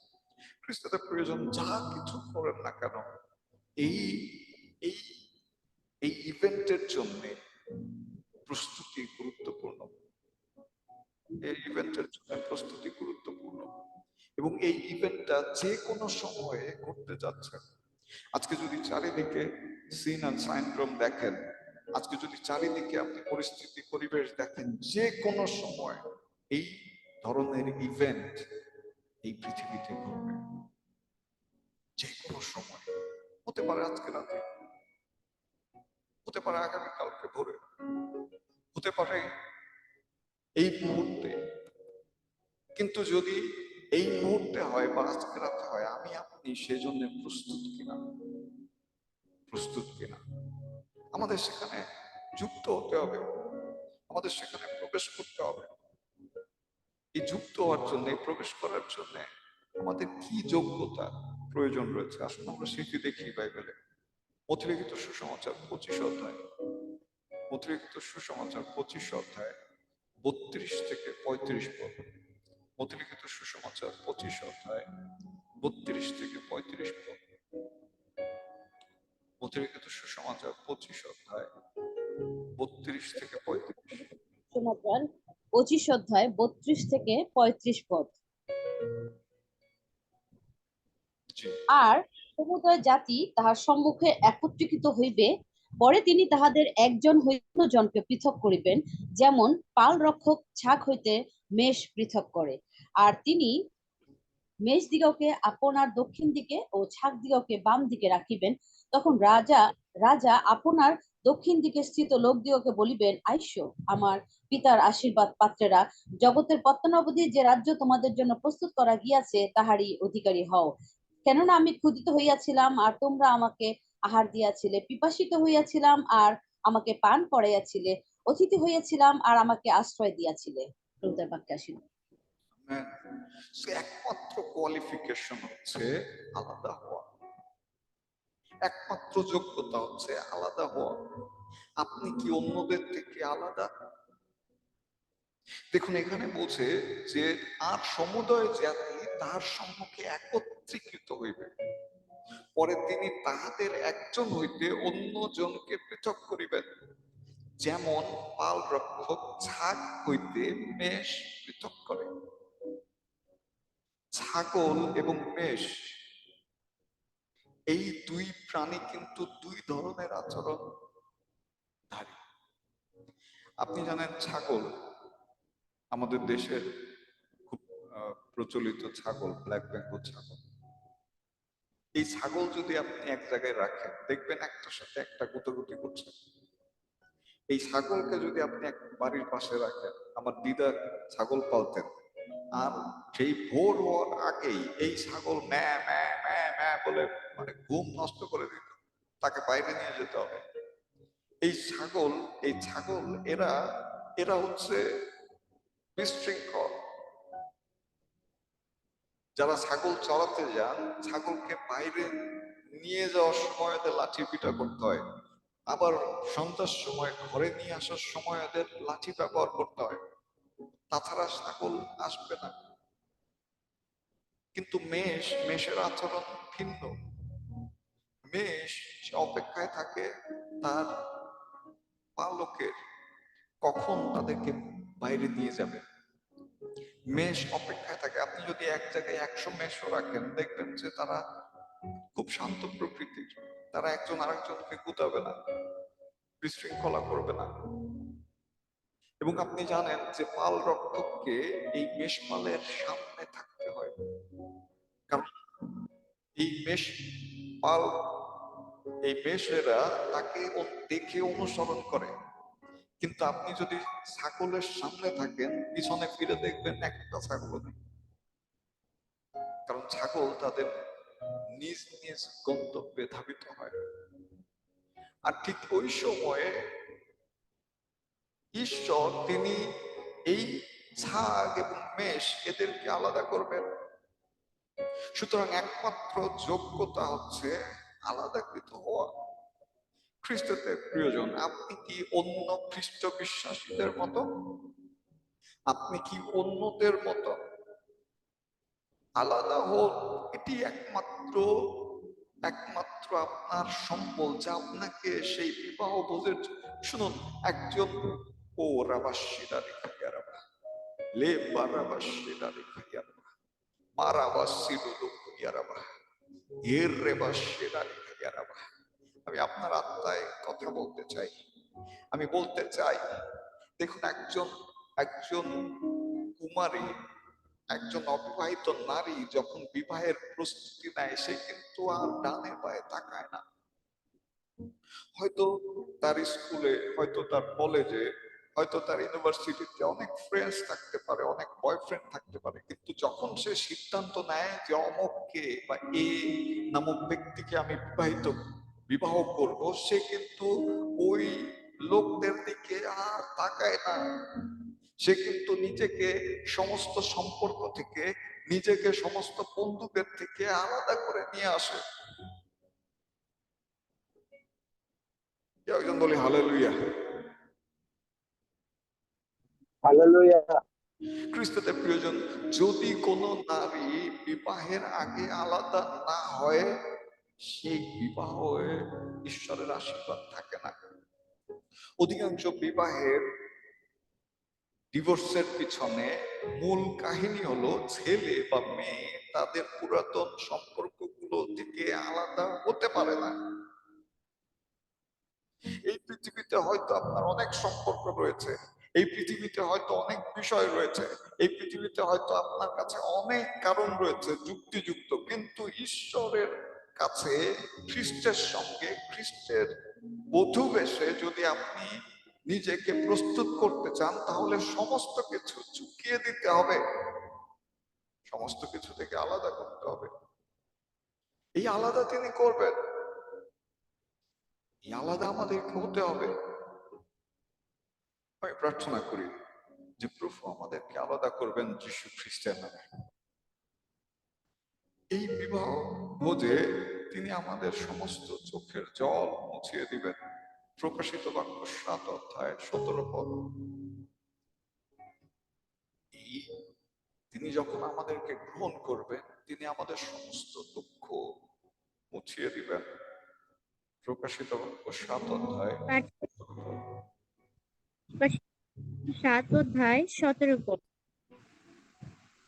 খ্রিস্টদের প্রয়োজন যা কিছু করেন না কেন, এই এই এই ইভেন্টের জন্য প্রস্তুতি গুরুত্বপূর্ণ। এই ইভেন্টের জন্য প্রস্তুতি গুরুত্বপূর্ণ এবং এই ইভেন্টটা যে কোনো সময়ে ঘটতে যাচ্ছে। আজকে যদি চারিদিকে সিন এন্ড সাইন্ড্রোম দেখেন, আজকে যদি চারিদিকে আপনি পরিস্থিতি পরিবেশ দেখেন, যে কোনো সময় এই ধরনের ইভেন্ট এই পৃথিবীতে ঘটবে। যে কোনো সময় হতে পারে, আজকে রাতে হতে পারে, আগামীকালকে ভোরে হতে পারে, এই মুহূর্তে। কিন্তু যদি এই মুহূর্তে হয় বা আজকে রাতে হয়, আমি আপনি সেজন্য প্রস্তুত কিনা, প্রস্তুত কিনা। আমাদের সেখানে যুক্ত হতে হবে, আমাদের সেখানে প্রবেশ করতে হবে। এই যুক্ত হওয়ার জন্য, এই প্রবেশ করার জন্য আমাদের কি যোগ্যতা প্রয়োজন রয়েছে, আসুন আমরা সেটি দেখি বাইবেলে। মথিলিখিত সুসমাচার 25 অধ্যায়, মথিলিখিত সুসমাচার 25 অধ্যায় 32 থেকে 35 পদ। মথিলিখিত সুসমাচার 25 অধ্যায় 32 থেকে 35 পদ। মথিলিখিত সুসমাচার 25 অধ্যায় 32 থেকে 35। সমাচার 25 অধ্যায় 32 থেকে 35 পদ। জি। আর সমুদয় জাতি তাহার সম্মুখে একত্রিত হইবে, পরে তিনি তাহাদের একজন হইতে জনকে পৃথক করিবেন, যেমন পাল রক্ষক ছাগ হইতে মেষ পৃথক করে। আর তিনি মেষ দিগকে আপনার দক্ষিণ দিকে ও ছাগ দিগকে বাম দিকে রাখিবেন। তখন রাজা রাজা আপনার দক্ষিণ দিকে স্থিত লোকদিগকে বলিবেন, আইসো আমার পিতার আশীর্বাদ পাত্রেরা, জগতের পতনাবধি যে রাজ্য তোমাদের জন্য প্রস্তুত করা গিয়াছে তাহারই অধিকারী হও। কেননা আমি ক্ষুধিত হইয়াছিলাম আর তোমরা আমাকে আহার দিয়াছিলে, পিপাসিত হইয়াছিলাম আর আমাকে পান করাইয়াছিলে, অতিথি হইয়াছিলাম আর আমাকে আশ্রয় দিয়াছিলে। প্রভুর বাক্যে আশীর্বাদ। একমাত্র কোয়ালিফিকেশন হচ্ছে আলাদা হওয়া, একমাত্র যোগ্যতা হচ্ছে আলাদা হওয়া। আপনি কি অন্যদের থেকে আলাদা? দেখুন এখানে বলছে যে আর সমুদয় জাতি তার সম্মুখে একত্রীকৃত হইবে, পরে তিনি তাহাদের একজন হইতে অন্য জনকে পৃথক করিবেন, যেমন পাল রক্ষক ছাগ হইতে মেষ পৃথক করে। ছাগল এবং মেষ, এই দুই প্রাণী কিন্তু দুই ধরনের আচরণধারী। আপনি জানেন ছাগল, আমাদের দেশের খুব প্রচলিত ছাগল ব্ল্যাক বেঙ্গল ছাগল। এই ছাগল যদি আপনি এক জায়গায় রাখেন, দেখবেন একটার সাথে একটা গুটাগুটি করছে। এই ছাগলকে যদি আপনি এক বাড়ির পাশে রাখেন, আমার দিদা ছাগল পালতেন, আর সেই ভোর হওয়ার আগেই এই ছাগল ম্যা ম্যা ম্যা ম্যা বলে মানে ঘুম নষ্ট করে দিত, তাকে বাইরে নিয়ে যেতে হবে। এই ছাগল এরা এরা হচ্ছে বিশৃঙ্খল। যারা ছাগল চড়াতে যান, ছাগলকে বাইরে নিয়ে যাওয়ার সময় ওদের লাঠি পিটা করতে হয়, আবার সন্ধ্যার সময় ঘরে নিয়ে আসার সময় ওদের লাঠি ব্যবহার করতে হয়, তাছাড়া ছাগল আসবে না। কিন্তু মেষের আচরণ ভিন্ন। মেষ সে অপেক্ষায় থাকে তার পালকের কখন তাদেরকে বাইরে নিয়ে যাবে। মেষ অপেক্ষায় থাকে। আপনি যদি এক জায়গায় 100 মেষও রাখেন, দেখবেন যে তারা খুব শান্ত প্রকৃতির, তারা একজন আরেকজনকে গুতাবে না, বিশৃঙ্খলা করবে না। এবং আপনি জানেন যে পাল রক্ষককে এই মেষপালের সামনে থাকতে হয়, কারণ এই মেষেরা তাকে দেখে অনুসরণ করে। কিন্তু আপনি যদি ছাগলের সামনে থাকেন, পিছনে ফিরে দেখবেন একটা ছাগল নেই। সাইকেল তাদের নিজ নিজ গন্তব্যে ধাবিত হয়। আর ঠিক ওই সময়ে ঈশ্বর তিনি এই ছাগ এবং মেষ এদেরকে আলাদা করবেন। সুতরাং একমাত্র যোগ্যতা হচ্ছে আলাদাকৃত হওয়া। খ্রিস্টতে প্রিয়জন, আপনি কি অন্য খ্রিস্ট বিশ্বাসীদের মতো? আপনি কি অন্যদের মতো? আলাদা হোক, এটি একমাত্র আপনার সম্বল, যা আপনাকে সেই বিবাহ ভোজের। শুনুন, একজন ও রাবাসীরা রেখাইয়া রাবা লে বারাবাসীরা রেখাইয়া রাবা মারাবাসীরা লুকুইয়া রাবা এর রেবাসীরা রেখাইয়া রাবা। আমি আপনার আত্মায় কথা বলতে চাই। আমি বলতে চাই, দেখুন, একজন কুমারী, একজন অবিবাহিত নারী যখন বিবাহের প্রস্তুতি নেয়, সে কিন্তু আর ডানে বায়ে তাকায় না। হয়তো তার স্কুলে, হয়তো তার কলেজে, হয়তো তার ইউনিভার্সিটিতে অনেক ফ্রেন্ডস থাকতে পারে, অনেক বয়ফ্রেন্ড থাকতে পারে, কিন্তু যখন সে সিদ্ধান্ত নেয় যে অমুককে বা এ নামক ব্যক্তিকে আমি বিবাহ করব, সে কিন্তু ওই লোকদের দিকে আর তাকায় না। সে কিন্তু নিজেকে সমস্ত সম্পর্ক থেকে, নিজেকে সমস্ত বন্ধুদের থেকে আলাদা করে নিয়ে আসে। একজন বলি হালেলুয়া। হালেলুয়া। খ্রিস্টতে প্রিয়জন, যদি কোনো নারী বিবাহের আগে আলাদা না হয়, সেই বিবাহে ঈশ্বরের আশীর্বাদ থাকে না। অধিকাংশ বিবাহের ডিভোর্সের পিছনে মূল কাহিনী হলো ছেলে বা মেয়ে তাদের পুরাতন সম্পর্কগুলো থেকে আলাদা হতে পারে না। এই পৃথিবীতে হয়তো আপনার অনেক সম্পর্ক রয়েছে, এই পৃথিবীতে হয়তো অনেক বিষয় রয়েছে, এই পৃথিবীতে হয়তো আপনার কাছে অনেক কারণ রয়েছে যুক্তিযুক্ত, কিন্তু ঈশ্বরের কাছে খ্রিস্টের সঙ্গে, খ্রিস্টের বধূ বেশে যদি আপনি নিজেকে প্রস্তুত করতে চান, তাহলে সমস্ত কিছু চুকিয়ে দিতে হবে, সমস্ত কিছু থেকে আলাদা করতে হবে। এই আলাদা তিনি করবেন, এই আলাদা আমাদেরকে হতে হবে। আমি প্রার্থনা করি যে প্রভু আমাদেরকে আলাদা করবেন যীশু খ্রিস্টের নামে। এই বিবাহ ভোজে তিনি আমাদের সমস্ত চোখের জল মুছিয়ে দিবেন। প্রকাশিত বাক্য 7 অধ্যায় 17 পদ। তিনি যখন আমাদেরকে গ্রহণ করবেন, তিনি আমাদের সমস্ত দুঃখ মুছিয়ে দিবেন। প্রকাশিত বাক্য 7 অধ্যায় 17 পদ।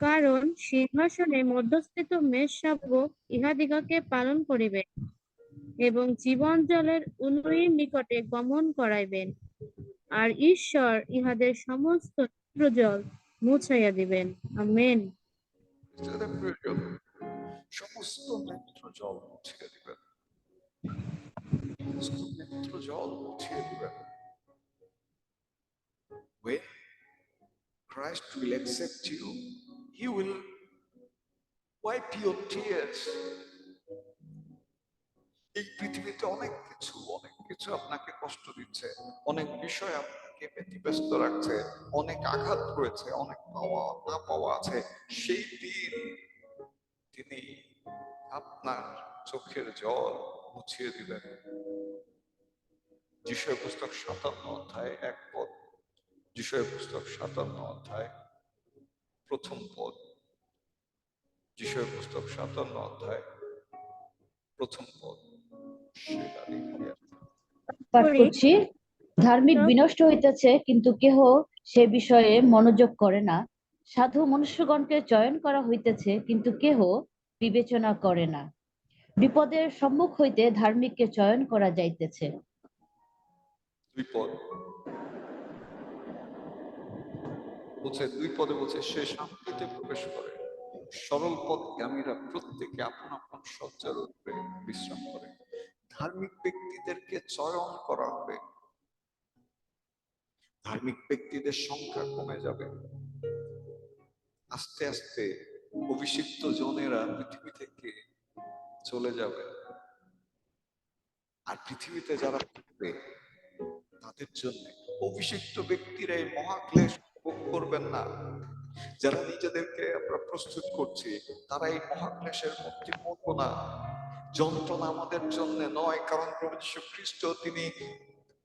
কারণ সিংহাসনে মধ্যস্থিত মেষ শাবক ইহাদিগকে পালন করিবেন এবং জীবন জলের উন্নয়ীর নিকটে গমন করাইবেন, আর ঈশ্বর ইহাদের সমস্ত জল মুছাইয়া দিবেন। আমেন। সমস্ত নেত্র জল মুছিয়ে দিবেন, সমস্ত নেত্র জল মুছিয়ে দিবেন। When Christ will accept you, He will wipe your tears. এই পৃথিবীতে অনেক কিছু আপনাকে কষ্ট দিচ্ছে, অনেক বিষয় আপনাকে ব্যতিব্যস্ত রাখছে, অনেক আঘাত রয়েছে, অনেক পাওয়া না পাওয়া আছে। সেই দিন তিনি আপনার চোখের জল মুছিয়ে দিবেন। যিশয় পুস্তক 57 অধ্যায় 1 পদ। যিশয় পুস্তক 57 অধ্যায় 1 পদ। যিশয় পুস্তক 57 অধ্যায় 1 পদ। পাঠ করছি। ধার্মিক বিনষ্ট হইতেছে, কিন্তু কেহ সে বিষয়ে মনোযোগ করে না। সাধু মনুষ্যগণকে চয়ন করা হইতেছে, কিন্তু কেহ বিবেচনা করে না। বিপদের সম্মুখ হইতে ধার্মিককে চয়ন করা যাইতেছে। 2 পদ বলছে, 2 পদে বলছে, সে শান্তিতে প্রবেশ করে, সরল পথগামীরা প্রত্যেকে আপন আপন শয্যার উপরে বিশ্রাম করে। ধার্মিক ব্যক্তিদেরকে চয়ন করা হবে, ধার্মিক ব্যক্তিদের সংখ্যা কমে যাবে। আস্তে আস্তে অভিষিক্ত জনেরা পৃথিবী থেকে চলে যাবে। আর পৃথিবীতে যারা থাকবে তাদের জন্য অভিষিক্ত ব্যক্তিরা এই মহাক্লেশ ভোগ করবেন না। যারা নিজেদেরকে আমরা প্রস্তুত করছি তারা এই মহাক্লেশের মধ্যে পড়বো না। যন্ত্রণা আমাদের জন্য নয়, কারণ প্রভু যীশু খ্রিস্ট তিনি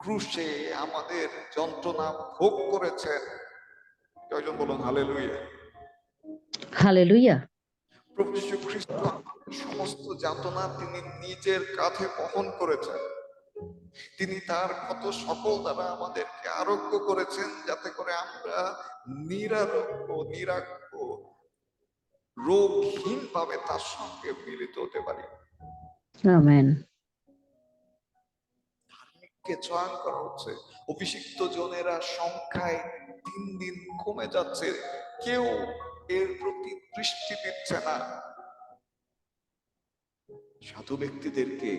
ক্রুশে আমাদের যন্ত্রণা ভোগ করেছেন। কয়জন বলুন হালেলুয়া। হালেলুয়া। প্রভু যীশু খ্রিস্ট সমস্ত যাতনা তিনি নিজের কাঁধে বহন করেছেন। তিনি তার কত সকল দ্বারা আমাদেরকে আরোগ্য করেছেন, যাতে করে আমরা নিরারোগ্য নিরাক্য রোগহীন ভাবে তার সঙ্গে মিলিত হতে পারি। আমেন। ধার্মিককে চয়ন করা হচ্ছে। অভিষিক্ত জনেরা সংখ্যায় দিন দিন কমে যাচ্ছে, কেউ এর প্রতি দৃষ্টি দিচ্ছে না। সাধু ব্যক্তিদেরকে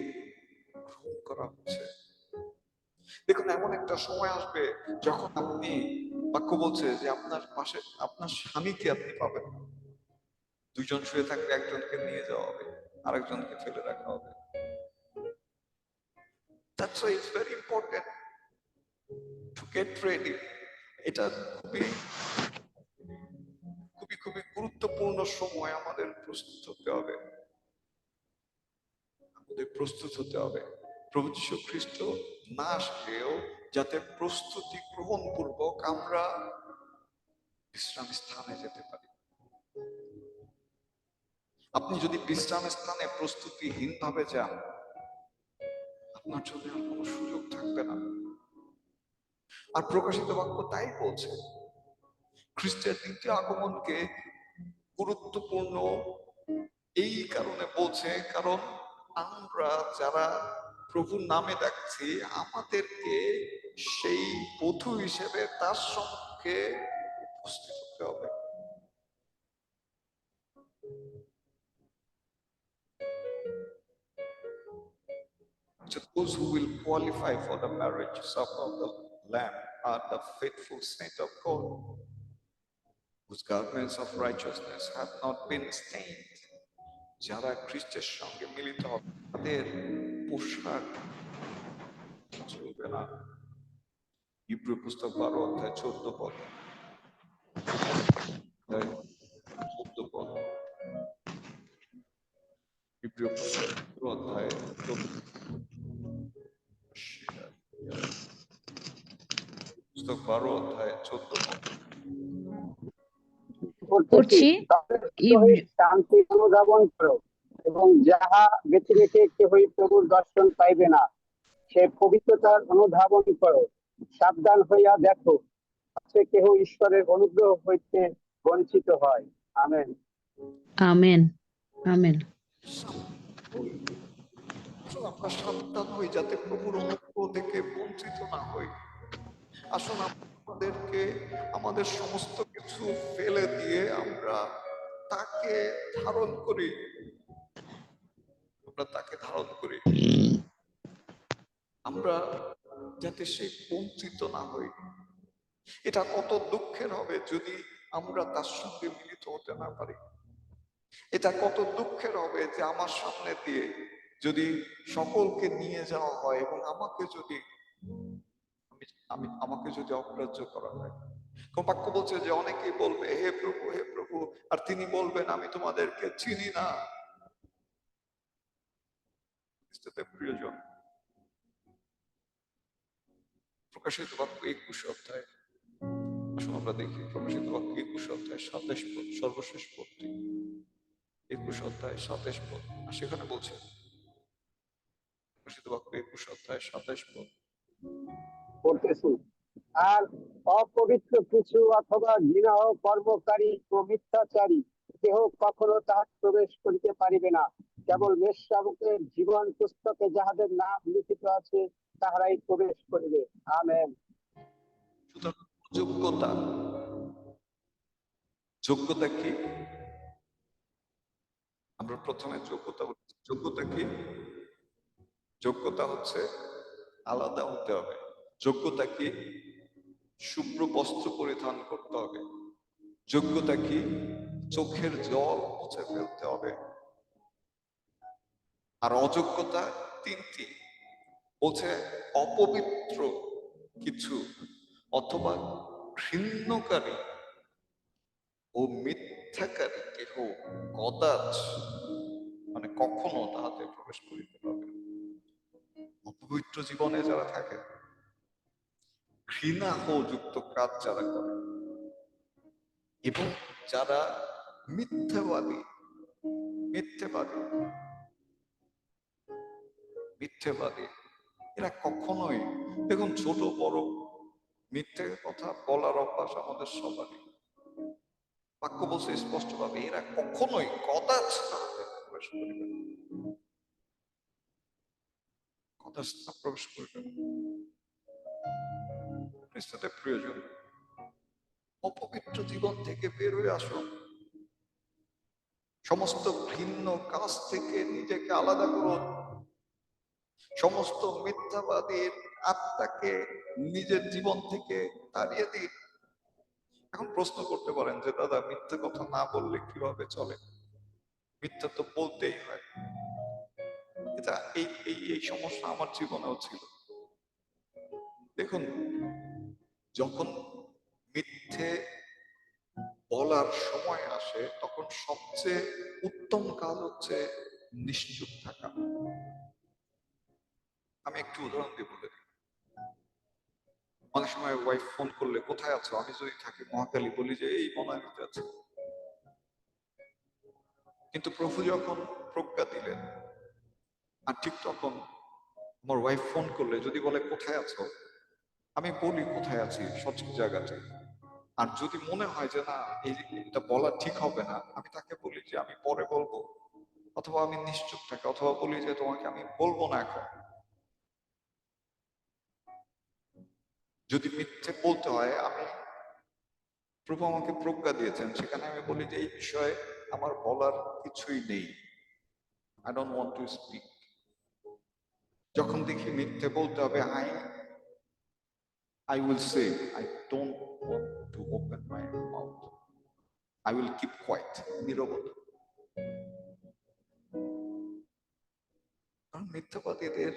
গ্রহণ করা হচ্ছে। দেখুন, এমন একটা সময় আসবে যখন আপনি, বাক্য বলছে যে আপনার পাশে আপনার স্বামীকে আপনি পাবেন। দুইজন শুয়ে থাকবে, একজনকে নিয়ে যাওয়া হবে, আরেকজনকে ফেলে রাখা হবে। That's why it's very important to get ready. এটা খুবই খুবই খুবই গুরুত্বপূর্ণ সময়। আমাদের প্রস্তুত হতে হবে, আমাদের প্রস্তুত হতে হবে। প্রভু যীশু খ্রিস্ট না আসলেও যাতে প্রস্তুতি গ্রহণ পূর্বক আমরা বিশ্রাম স্থানে যেতে পারি। আপনি যদি বিশ্রাম স্থানে প্রস্তুতিহীন ভাবে যান, আপনার জন্য আর কোনো সুযোগ থাকবে না। আর প্রকাশিত বাক্য তাই বলছে। খ্রিস্টের দ্বিতীয় আগমনকে গুরুত্বপূর্ণ এই কারণে বলছে, কারণ আমরা যারা প্রভুর নামে ডাকছি আমাদেরকে সেই বধূ হিসেবে তার সঙ্গে উপস্থিত হতে হবে। Those who will qualify for the marriage supper of the Lamb are the faithful saints of God, whose garments of righteousness have not been stained. যারা খ্রিস্টের সঙ্গে মিলিত হবে তাদের পোশাক চলবে না। ইব্রু পুস্তক 12 অধ্যায় 14 পদ। ইব্রু পুস্তক 12 অধ্যায় 14 পুস্তক 12 অধ্যায় 14 পদ পড়ছি। শান্তি অনুধাবন করো, এবং যাহা ব্যতিরেকে কেহই প্রভুর দর্শন পাইবে না, সে পবিত্রতার অনুধাবন করো। সাবধান হইয়া দেখো, সে কেহ ঈশ্বরের অনুগ্রহ হইতে বঞ্চিত হয়। আমেন। আমেন। আমেন। আমরা সাবধান হই যাতে প্রভুর অনুগ্রহ থেকে বঞ্চিত না হই। আসুন আমাদেরকে আমাদের সমস্ত কিছু ফেলে দিয়ে আমরা তাকে ধারণ করি। আমরা তাকে ধারণ করি, আমরা যাতে সে বঞ্চিত না হই। এটা কত দুঃখের হবে যদি আমরা তার সঙ্গে মিলিত হতে না পারি। এটা কত দুঃখের হবে যে আমার সামনে দিয়ে যদি সকলকে নিয়ে যাওয়া হয় এবং আমাকে যদি আমাকে যদি অগ্রাহ্য করা হয়। বাক্য বলছে যে অনেকেই বলবে হে প্রভু, হে প্রভু, আর তিনি বলবেন আমি তোমাদেরকে চিনি না। প্রিয়জন, প্রকাশিত বাক্য 21 অধ্যায়, আসুন আমরা দেখি প্রকাশিত বাক্য 21 অধ্যায় 27 পদ, সর্বশেষ পদটি 21 অধ্যায় 27 পদ। আর সেখানে বলছে প্রকাশিত বাক্য 21 অধ্যায় 27 পদ, পড়তেছি। আর অপবিত্র কিছু অথবা ঘৃণা কর্মকারী ও মিথ্যাচারী কেহ কখনো তাহার প্রবেশ করিতে পারিবে না, কেবল মেষশাবকের জীবন পুস্তকে যাহাদের নাম লিখিত আছে তাহারাই প্রবেশ করিবে। আমেন। যোগ্যতা, যোগ্যতা কি? আমরা প্রথমে যোগ্যতা কি? যোগ্যতা হচ্ছে আলাদা হতে হবে। যোগ্যতা কি? শুভ্র বস্ত্র পরিধান করতে হবে। যোগ্যতা কি? চোখের জল মুছে ফেলতে হবে। আর অযোগ্যতা তিনটি, বলছে অপবিত্র কিছু অথবা ঘৃণ্যকারী ও মিথ্যাকারী কেহ কদাচ মানে কখনো তাহাতে প্রবেশ করিতে পারবে না। অপবিত্র জীবনে যারা থাকে, ঘৃণা যুক্ত কাজ যারা করে, এবং যারা মিথ্যাবাদী মিথ্যেবাদী মিথ্যেবাদী এরা কখনোই, দেখুন ছোট বড় মিথ্যে কথা বলার অভ্যাস আমাদের সবারই। বাক্য বলছে স্পষ্টভাবে, এরা কখনোই কদাচ তাহাতে প্রবেশ করিবে না, কদাচ প্রবেশ করিবে না। খ্রিস্টদের প্রয়োজন অপবিত্র জীবন থেকে বের হয়ে আসুন, সমস্ত ঘৃণ্য কাজ থেকে নিজেকে আলাদা করুন, সমস্ত মিথ্যাবাদীর আত্মাকে নিজের জীবন থেকে তাড়িয়ে দিন। এখন প্রশ্ন করতে পারেন যে দাদা, মিথ্যে কথা না বললে কিভাবে চলে? মিথ্যা তো বলতেই হয়। এটা এই সমস্যা আমার জীবনেও ছিল। দেখুন, যখন মিথ্যে বলার সময় আসে তখন সবচেয়ে উত্তম কাজ হচ্ছে নিশ্চুপ থাকা। আমি একটু উদাহরণ দিয়ে বলে দিই। অনেক সময় ওয়াইফ ফোন করলে কোথায় আছো, আমি যদি থাকি মহাকালী, বলি যে এই বনানীতে আছে। কিন্তু প্রভু যখন প্রজ্ঞা দিলেন, আর ঠিক তখন আমার ওয়াইফ ফোন করলে যদি বলে কোথায় আছো, আমি বলি কোথায় আছি, সঠিক জায়গাতে। আর যদি মনে হয় যে না, এটা বলা ঠিক হবে না, আমি তাকে বলি যে আমি পরে বলবো, অথবা আমি নিশ্চুপ থাকি, অথবা বলি যে তোমাকে আমি বলবো না এখন। যদি মিথ্যে বলতে হয়, আমি প্রভু আমাকে প্রজ্ঞা দিয়েছেন, সেখানে আমি বলি যে এই বিষয়ে আমার বলার কিছুই নেই, I don't want to speak. যখন দেখি মিথ্যে বলতে হবে, I will say, I don't want to open my mouth. I will keep quiet. নীরবতা। কারণ মিথ্যাবাদীদের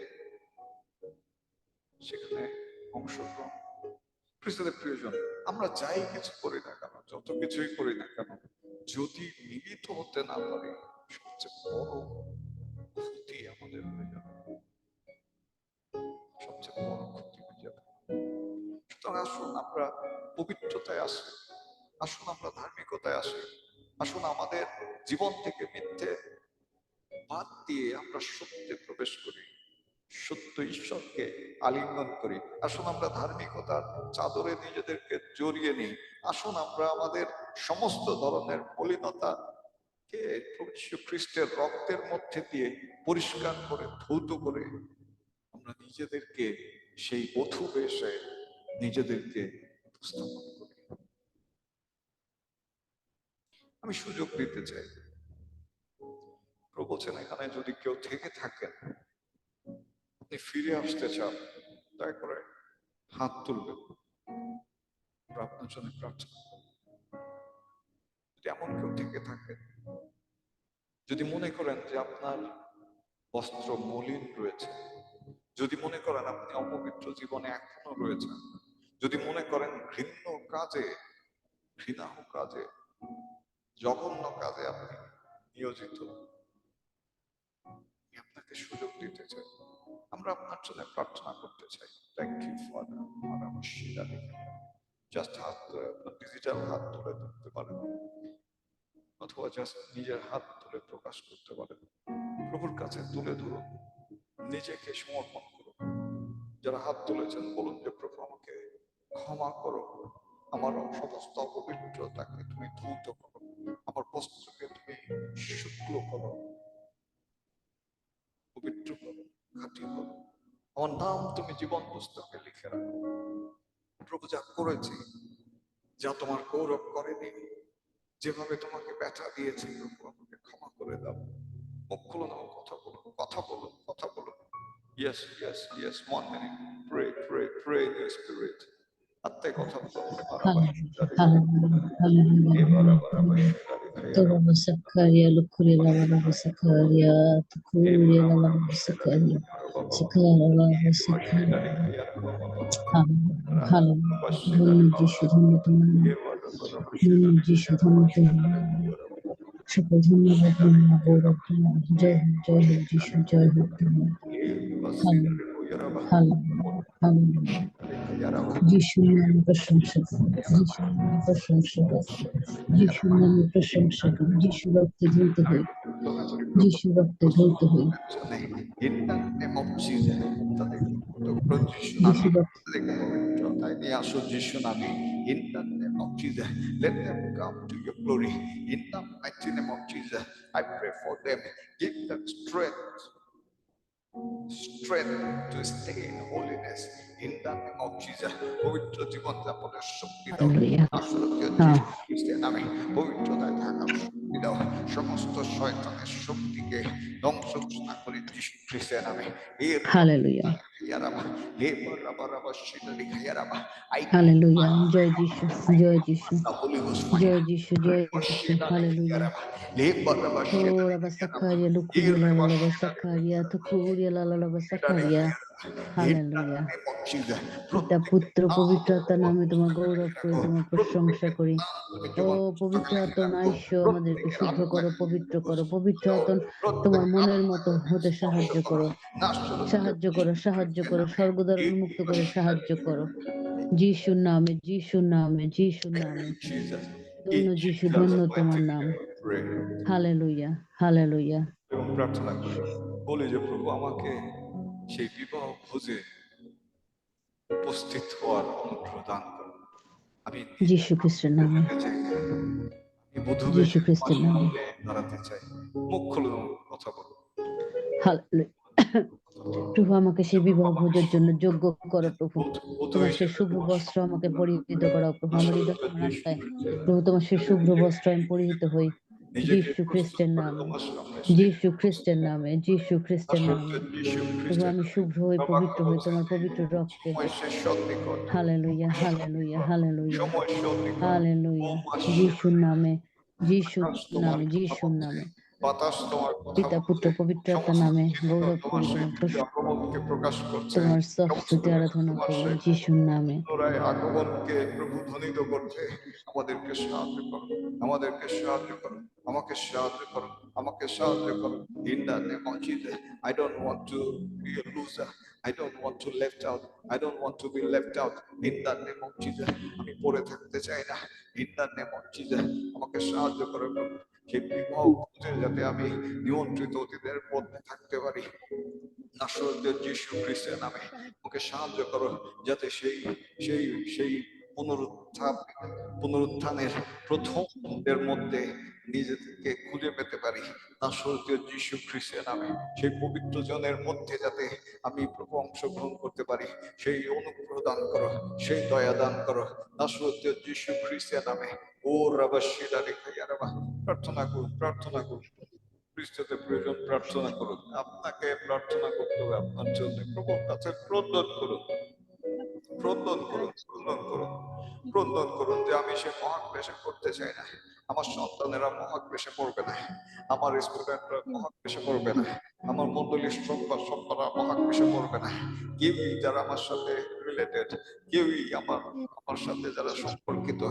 সেখানে অংশগ্রহণ খ্রিস্টদের প্রয়োজন। আমরা যাই কিছু করি না কেন, যত কিছুই করি না কেন, যদি মিলিত হতে না পারি, সবচেয়ে বড় ক্ষতি আমাদের হয়ে যাবে, সবচেয়ে বড় ক্ষতি হয়ে যাবে। সুতরাং আসুন আমরা পবিত্রতায় আসি, আসুন আমরা ধার্মিকতায় আসি, আসুন আমাদের জীবন থেকে মিথ্যে বাদ দিয়ে আমরা সত্যে প্রবেশ করি, সত্য ঈশ্বরকে আলিঙ্গন করি। আসুন আমরা ধার্মিকতার চাদরে নিজেদেরকে জড়িয়ে নিই। আসুন আমরা আমাদের সমস্ত ধরনের মলিনতাকে প্রভু যীশু খ্রিস্টের রক্তের মধ্যে দিয়ে পরিষ্কার করে ধৌত করে আমরা নিজেদেরকে সেই বধূ বেশে নিজেদেরকে উপস্থাপন করি। আমি সুযোগ দিতে চাই, প্রভু বলছেন এখানে যদি কেউ থেকে থাকেন, আপনি ফিরে আসতে চান, দয়া করে হাত তুলবেন, আমরা আপনার জন্য প্রার্থনা করব। যদি এমন কেউ থেকে থাকে, যদি মনে করেন যে আপনার বস্ত্র মলিন রয়েছে, যদি মনে করেন আপনি অপবিত্র জীবনে এখনো রয়েছেন, যদি মনে করেন ঘৃণ্য কাজে, ঘৃণাহ কাজে, জঘন্য কাজে আপনি নিয়োজিত, আমি আপনাকে সুযোগ দিতে চাই, আমরা আপনার জন্য প্রার্থনা করতে চাই। Thank you father. জাস্ট হাত, ডিজিটাল হাত তুলে ধরতে পারেন, অথবা জাস্ট নিজের হাত তুলে প্রকাশ করতে পারেন। প্রভুর কাছে তুলে ধরুন, নিজেকে সমর্পণ করুন। যারা হাত তুলেছেন বলুন যে প্রভু আমাকে ক্ষমা করো, আমার সমস্ত অপবিত্রতাকে তুমি ধৌত করো, আমার বস্ত্রকে তুমি শুক্ল করো, পবিত্র করো, খাঁটি করো, আমার নাম তুমি জীবন পুস্তকে লিখে রাখো। প্রভু যা করেছি, যা তোমার গৌরব করেনি, যেভাবে তোমাকে ব্যথা দিয়েছি, প্রভু আমাকে ক্ষমা করে দাও। মুখ খুলে দাও, কথা বলো, কথা বলো, কথা বলো। Yes, yes, yes. 1 minute. Pray, pray, pray in your spirit. আত্মায় কথা বলো। Tolama Sakaria, Lukuria, Lava Sakaria, Tukuria, Lava Sakaria, Sakara, Sakaria, Hallelujah, Jesus, Jesus, সকল ধন্যবাদ মহিমা গৌরব তোমার জয় হোক জয় হোক যিশু জয় হোক তোমার হালেলুয়া যিশুর নামে প্রশংসা করো যিশুর নামে প্রশংসা করো যিশুর নামে প্রশংসা করো যিশু রক্তে ধৌত হই যিশু রক্তে ধৌত হই In the name of Jesus, তাদের পবিত্র যিশু যিশু নামে, রক্তে তাদেরকে পবিত্রতায় নিয়ে আসো যিশু নামে। In the name of Jesus, let them come to your glory. In the mighty name of Jesus, I pray for them. Give them strength to stay in holiness. In the name of Jesus, পবিত্র জীবন যাপনের শক্তি দাও। Hallelujah আসলে যিশু খ্রিস্টের নামে পবিত্রতায় থাকার শক্তি দাও। সমস্ত শয়তানের শক্তিকে ধ্বংস ঘোষণা করে যিশু খ্রিস্টের নামে। এর হালেলুয়া ইয়ারাবা, লেবার রাবা রাবা শিলালি খায়ারাবা। I হালেলুয়া জয় যিশু জয় যিশু the Holy Ghost Joy fire. যিশু জয় যিশু হালেলুয়া লেবার রাবা ও শিলালি রাবা খায়ারাবা। সাকারিয়া এর লুকুরিয়া রাবা লালা শিলালি সাকারিয়া তুকুরিয়া লালা শিলালি সাকারিয়া খায়ারাবা। In the hallelujah name of Jesus, পিতা পুত্র পবিত্র আত্মার নামে তোমার গৌরব করি তোমার প্রশংসা করি ও পবিত্র আত্মন আইসো আমাদেরকে শুভ্র করো পবিত্র আত্মন তোমার মনের মতো হতে সাহায্য করো সাহায্য করো স্বর্গদ্বার উন্মুক্ত করে সাহায্য করো যিশুর নামে যিশুর নামে যিশুর নামে Jesus, ধন্য in যিশু Jesus' ধন্য mighty তোমার নাম name we pray. Hallelujah hallelujah এবং প্রার্থনা করি, বলি যে প্রভু আমাকে সেই বিবাহ ভোজে উপস্থিত হওয়ার অনুগ্রহ দান করুন। আমি যিশু খ্রিস্টের নামে যেতে চাই না, আমি বধূ যিশু বেশে খ্রিস্টের নামে দাঁড়াতে চাই। মুখ খুলে কথা বলো। হালেলুয়া প্রভু আমাকে সেই বিবাহ ভোজের জন্য যোগ্য করো প্রভু তোমার সেই শুভ্র বস্ত্র আমাকে পরিহিত করাও প্রভু আমার হৃদয় আমার আত্মায় প্রভু তোমার সেই শুভ্র বস্ত্র আমি পরিহিত হই নিজেকে যিশু প্রস্তুত খ্রিস্টের করে নামে তোমার সামনে যিশু খ্রিস্টের নামে যিশু খ্রিস্টের নামে যিশু প্রভু খ্রিস্টের আমি শুভ্র হই পবিত্র হই তোমার পবিত্র রক্তে সময় শেষ সন্নিকট, হালেলুয়া হালেলুয়া হালেলুয়া সময় সন্নিকট। ও হালেলুয়া মাস যিশুর নামে যিশুর আকাশ তোমার নামে কথা যিশুর বলছে, নামে বাতাস তোমার কথা পিতা পুত্র বলছে, পবিত্র আত্মার সমস্ত নামে জীবন গৌরব তোমার করি সেই তোমার আগমনকে প্রকাশ করছে। তোমার সমস্ত স্তুতি জীবন আরাধনা তোমার করি সেই যিশুর নামে পুনরায় আগমনকে প্রভু ধ্বনিত করতে আমাদেরকে সাহায্য করো, আমাদেরকে সাহায্য করো, আমাকে সাহায্য করো, আমাকে সাহায্য করো। In the name of Jesus, I don't want to be a loser. I don't want to left out. I don't want to be left out. In the name of Jesus, আমি পড়ে থাকতে চাই না। In the name of Jesus, আমাকে সাহায্য করো প্রভু। সেই বিবাহ ভোজে যাতে আমি নিমন্ত্রিত অতিথিদের মধ্যে থাকতে পারি। নাসরতের যিশু খ্রিস্টের নামে ওকে সাহায্য করো, যাতে সেই সেই সেই পুনরুত্থানের প্রথমদের মধ্যে নিজেকে খুঁজে পেতে পারি। নাসরতের যিশু খ্রিস্টের নামে সেই পবিত্র জনের মধ্যে যাতে আমি প্রভু অংশগ্রহণ করতে পারি, সেই অনুগ্রহ দান করো, সেই দয়া দান করো। নাসরতের যিশু খ্রিস্টের নামে ও রাবা শিলা রেখা ইয়ারাবা। প্রার্থনা করুন, প্রার্থনা করুন। খ্রিস্টতে প্রয়োজন প্রার্থনা করুন, আপনাকে প্রার্থনা করতে হবে আপনার জন্য। প্রভুর কাছে ক্রন্দন করুন, ক্রন্দন করুন, ক্রন্দন করুন, ক্রন্দন করুন যে আমি সে মহাক্লেশে করতে চাই না। আমার সন্তানেরা মহাক্লেশে পড়বে না, আমার স্টুডেন্টরা মহাক্লেশে পড়বে না, আমার মন্ডলীর সভ্যরা মহাক্লেশে পড়বে না। কেউই যারা আমার সাথে রিলেটেড, কেউই আমার সাথে যারা সম্পর্কিত,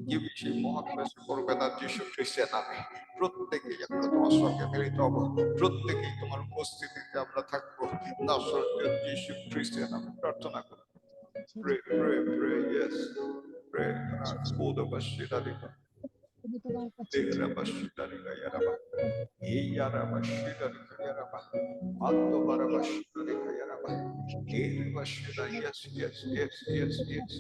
কেউই সেই মহাক্লেশে পড়বে না যিশু খ্রিস্টের নামে। প্রত্যেকেই আমরা তোমার সঙ্গে মিলিত হবো, প্রত্যেকেই তোমার উপস্থিতিতে আমরা থাকবো। নাসরতের যিশু খ্রিস্টের নামে প্রার্থনা করো। Pray, pray, pray, yes. Pray. Koda Bashidalika. Dera Bashidalika Yaraba. Yara Bashidalika Yaraba. Mando Bara Bashidalika Yaraba. Dera Bashida, yes, yes, yes, yes, yes.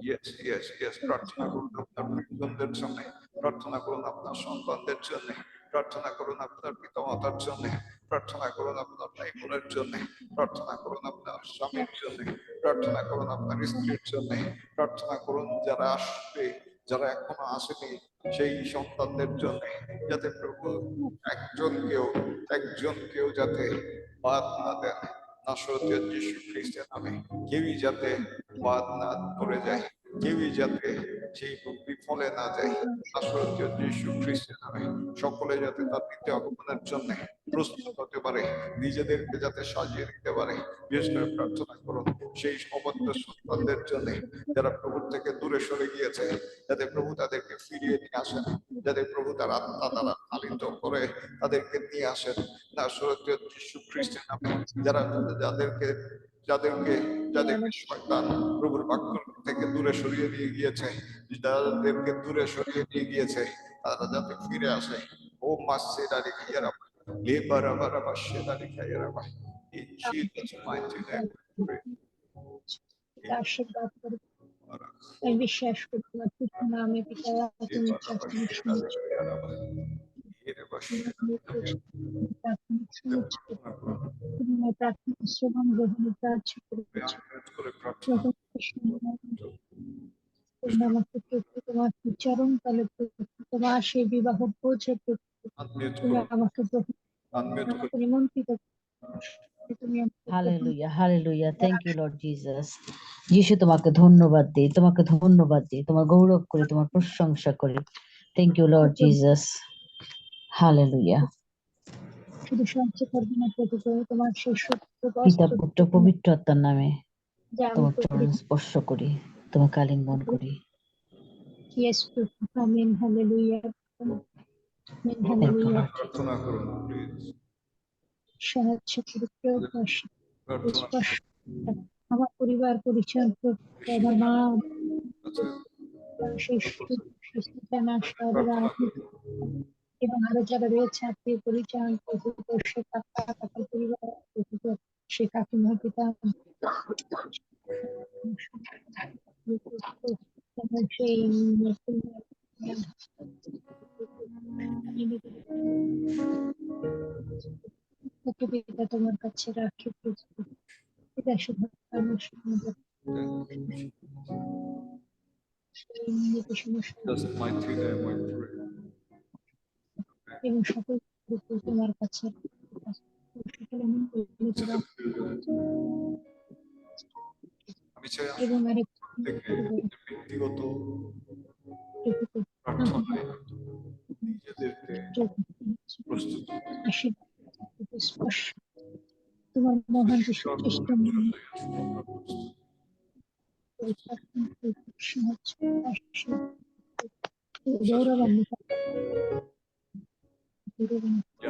Yes, yes, yes. প্রার্থনা করুন আপনার প্রিয়জনদের জন্য, প্রার্থনা করুন আপনার সন্তানদের জন্য, প্রার্থনা করুন আপনার পিতামাতার জন্য, প্রার্থনা করুন আপনার ভাই বোনের জন্য, প্রার্থনা করুন আপনার স্বামীর জন্য, প্রার্থনা করুন আপনার স্ত্রীর জন্য, প্রার্থনা করুন যারা আসবে, যারা এখনো আসেনি সেই সন্তানদের জন্য, যাতে প্রভু একজনকেও যাতে বাদ না দেন। নাসরতের যিশু খ্রিস্টের নামে কেউই যাতে বাদ না পড়ে যায়, কেউই যাতে সেই ফলে না যায়। নাসরতীয় যীশু খ্রিস্টের নামে সকলে যাতে তার দ্বিতীয় আগমনের জন্য প্রস্তুত হতে পারে, নিজেদেরকে যাতে সাজিয়ে নিতে পারে। বিশেষ করে প্রার্থনা করুন সেই অবাধ্য সন্তানদের জন্য যারা প্রভুর থেকে দূরে সরে গিয়েছে, যাতে প্রভু তাদেরকে ফিরিয়ে নিয়ে আসেন, যাতে প্রভু তার আত্মা দ্বারা পালিত করে তাদেরকে নিয়ে আসেন নাসরতীয় যীশু খ্রিস্টের নামে। যারা যাদেরকে যাদেরকে যাদেরকে শয়তান প্রভুর বাক্য থেকে দূরে সরিয়ে দিয়ে গিয়েছে, যাদেরকে দূরে সরিয়ে দিয়ে গিয়েছে, তারা যাতে ফিরে আসে। ও মাসে দাঁড়ি খাইয়ারা লেবারা বারা বাসে দাঁড়ি খাইয়ারা বা in Jesus mighty name we pray. আশীর্বাদ করে আমি বিশ্বাস করি তোমার পুত্র নামে পিতা তুমি প্রার্থনা শুনেছো তুমি আমার প্রার্থনা শ্রবণ গ্রহণের কার্য করেছো। যখন তুমি আমাকে তোমার চরম কালে তোমার সেই বিবাহ বোঝে তুমি আমাকে নিমন্ত্রিত তুমি hallelujah, hallelujah. Thank you Lord Jesus. যিশু তোমাকে ধন্যবাদ দিই, তোমাকে ধন্যবাদ দিই, তোমার গৌরব করি, তোমার প্রশংসা করি। Thank you Lord Jesus. Hallelujah. শুধু সাহায্য করবে না প্রভু, তোমার সেই পিতা পুত্র পবিত্র আত্মার নামে যা তোমার চরণ স্পর্শ করি, তোমাকে আলিঙ্গন করি। Yes, amen, hallelujah, amen, hallelujah. প্রার্থনা করুন প্লিজ, সাহায্য করে স্পর্শ আমার পরিবার পরিচয় করতে, আমার মা সেই সুস্থ জানা সহরা এবং আরো যারা রয়েছে আত্মীয় পরিচয় সে কাকা কাকার পরিবার সে কাকিমা পিতা সেই পিতা তোমার কাছে রাখি পিতা শুধু আমার সঙ্গে just mighty name we pray. এবং সকল তোমার কাছে আমি চাই এবং আরেক থেকে ব্যক্তিগত প্রার্থনায় নিজেদেরকে প্রস্তুত স্পর্শ তোমার মহান খ্রিস্ট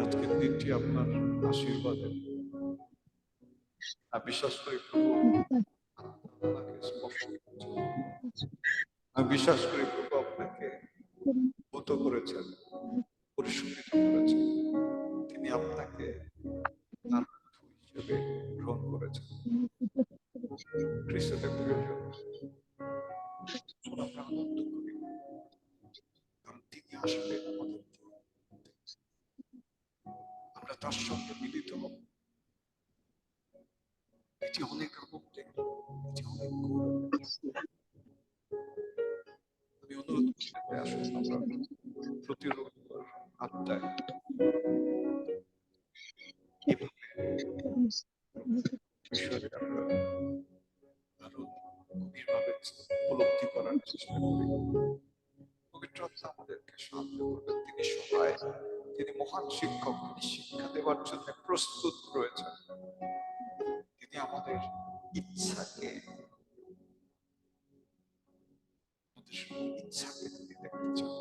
আজকের দিনটি আপনার আশীর্বাদের। আমি বিশ্বাস করি প্রভু আপনাকে স্পর্শ করেছেন। আমি বিশ্বাস করি প্রভু আপনাকে ভূত করেছেন, পরিশুদ্ধ করেছেন। তিনি আপনাকে তার হিসেবে গ্রহণ করেছেন। খ্রিস্টদের প্রিয়জন, আমরা আনন্দ করি কারণ তিনি আসবেন আমাদের, আমরা তার সঙ্গে মিলিত হব। এটি অনেক আনন্দের, এটি অনেক গৌরব। আমি অনুরোধ করতে আসুন আমরা প্রতি রবিবার 8টায় বিষয়টা আমরা আরো গভীরভাবে উপলব্ধি করার চেষ্টা করি। পবিত্র আত্মা আমাদেরকে সাহায্য করবেন, তিনি সহায়, তিনি মহান শিক্ষক, তিনি শিক্ষা দেওয়ার জন্য প্রস্তুত রয়েছেন। তিনি আমাদের ইচ্ছাকে তিনি দেখতে চান।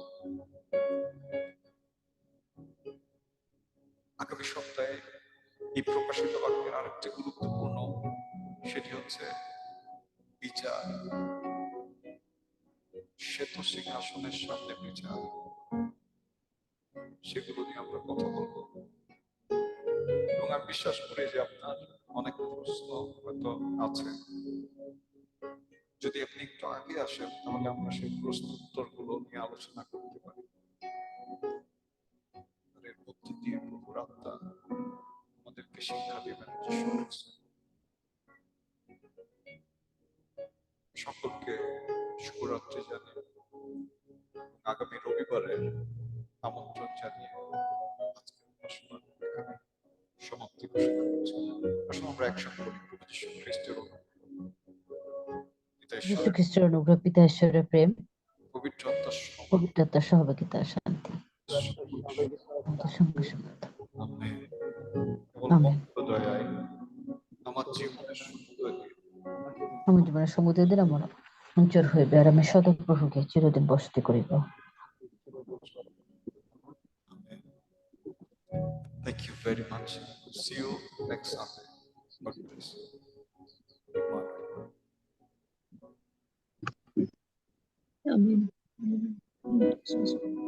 আগামী সপ্তাহে এই প্রকাশিত বাক্যের আরেকটি গুরুত্বপূর্ণ, সেটি হচ্ছে বিচার, শ্বেত সিংহাসনের সামনে বিচার। সেগুলো নিয়ে আমরা কথা বলবো এবং আমি বিশ্বাস করি যে আপনার অনেক প্রশ্ন হয়তো আছে। যদি আপনি একটু আগে আসেন তাহলে আমরা সেই প্রশ্ন উত্তরগুলো নিয়ে আলোচনা করতে পারি। এর মধ্য দিয়ে প্রভুর আত্মা আমাদেরকে শিক্ষা দেবেন। সকলকে শুভরাত্রি জানিয়ে আগামী রবিবারে আমন্ত্রণ জানিয়ে আজকের ভাষণ এখানে সমাপ্তি ঘোষণা করছি। আসলে আমরা একসাথে করি প্রভু যীশু খ্রিস্টের যীশু খ্রিস্টের অনুগ্রহ, পিতা ঈশ্বরের প্রেম, পবিত্র আত্মার পবিত্রতার সহভাগিতা আর শান্তি আমাদের সঙ্গে সঙ্গে থাকুক। আমেন। কেবল আমেন। ভক্ত দয়ায় আমার জীবনের সমুদয় আমি জীবনের সমুদ্রদের আমার অঞ্চল হইবে আর আমি সদপ্রভুকে চিরদিন বসতি করিব। Amen. Thank you very much. See you next Sunday. God bless you. Emmanuel. Amen. Amen.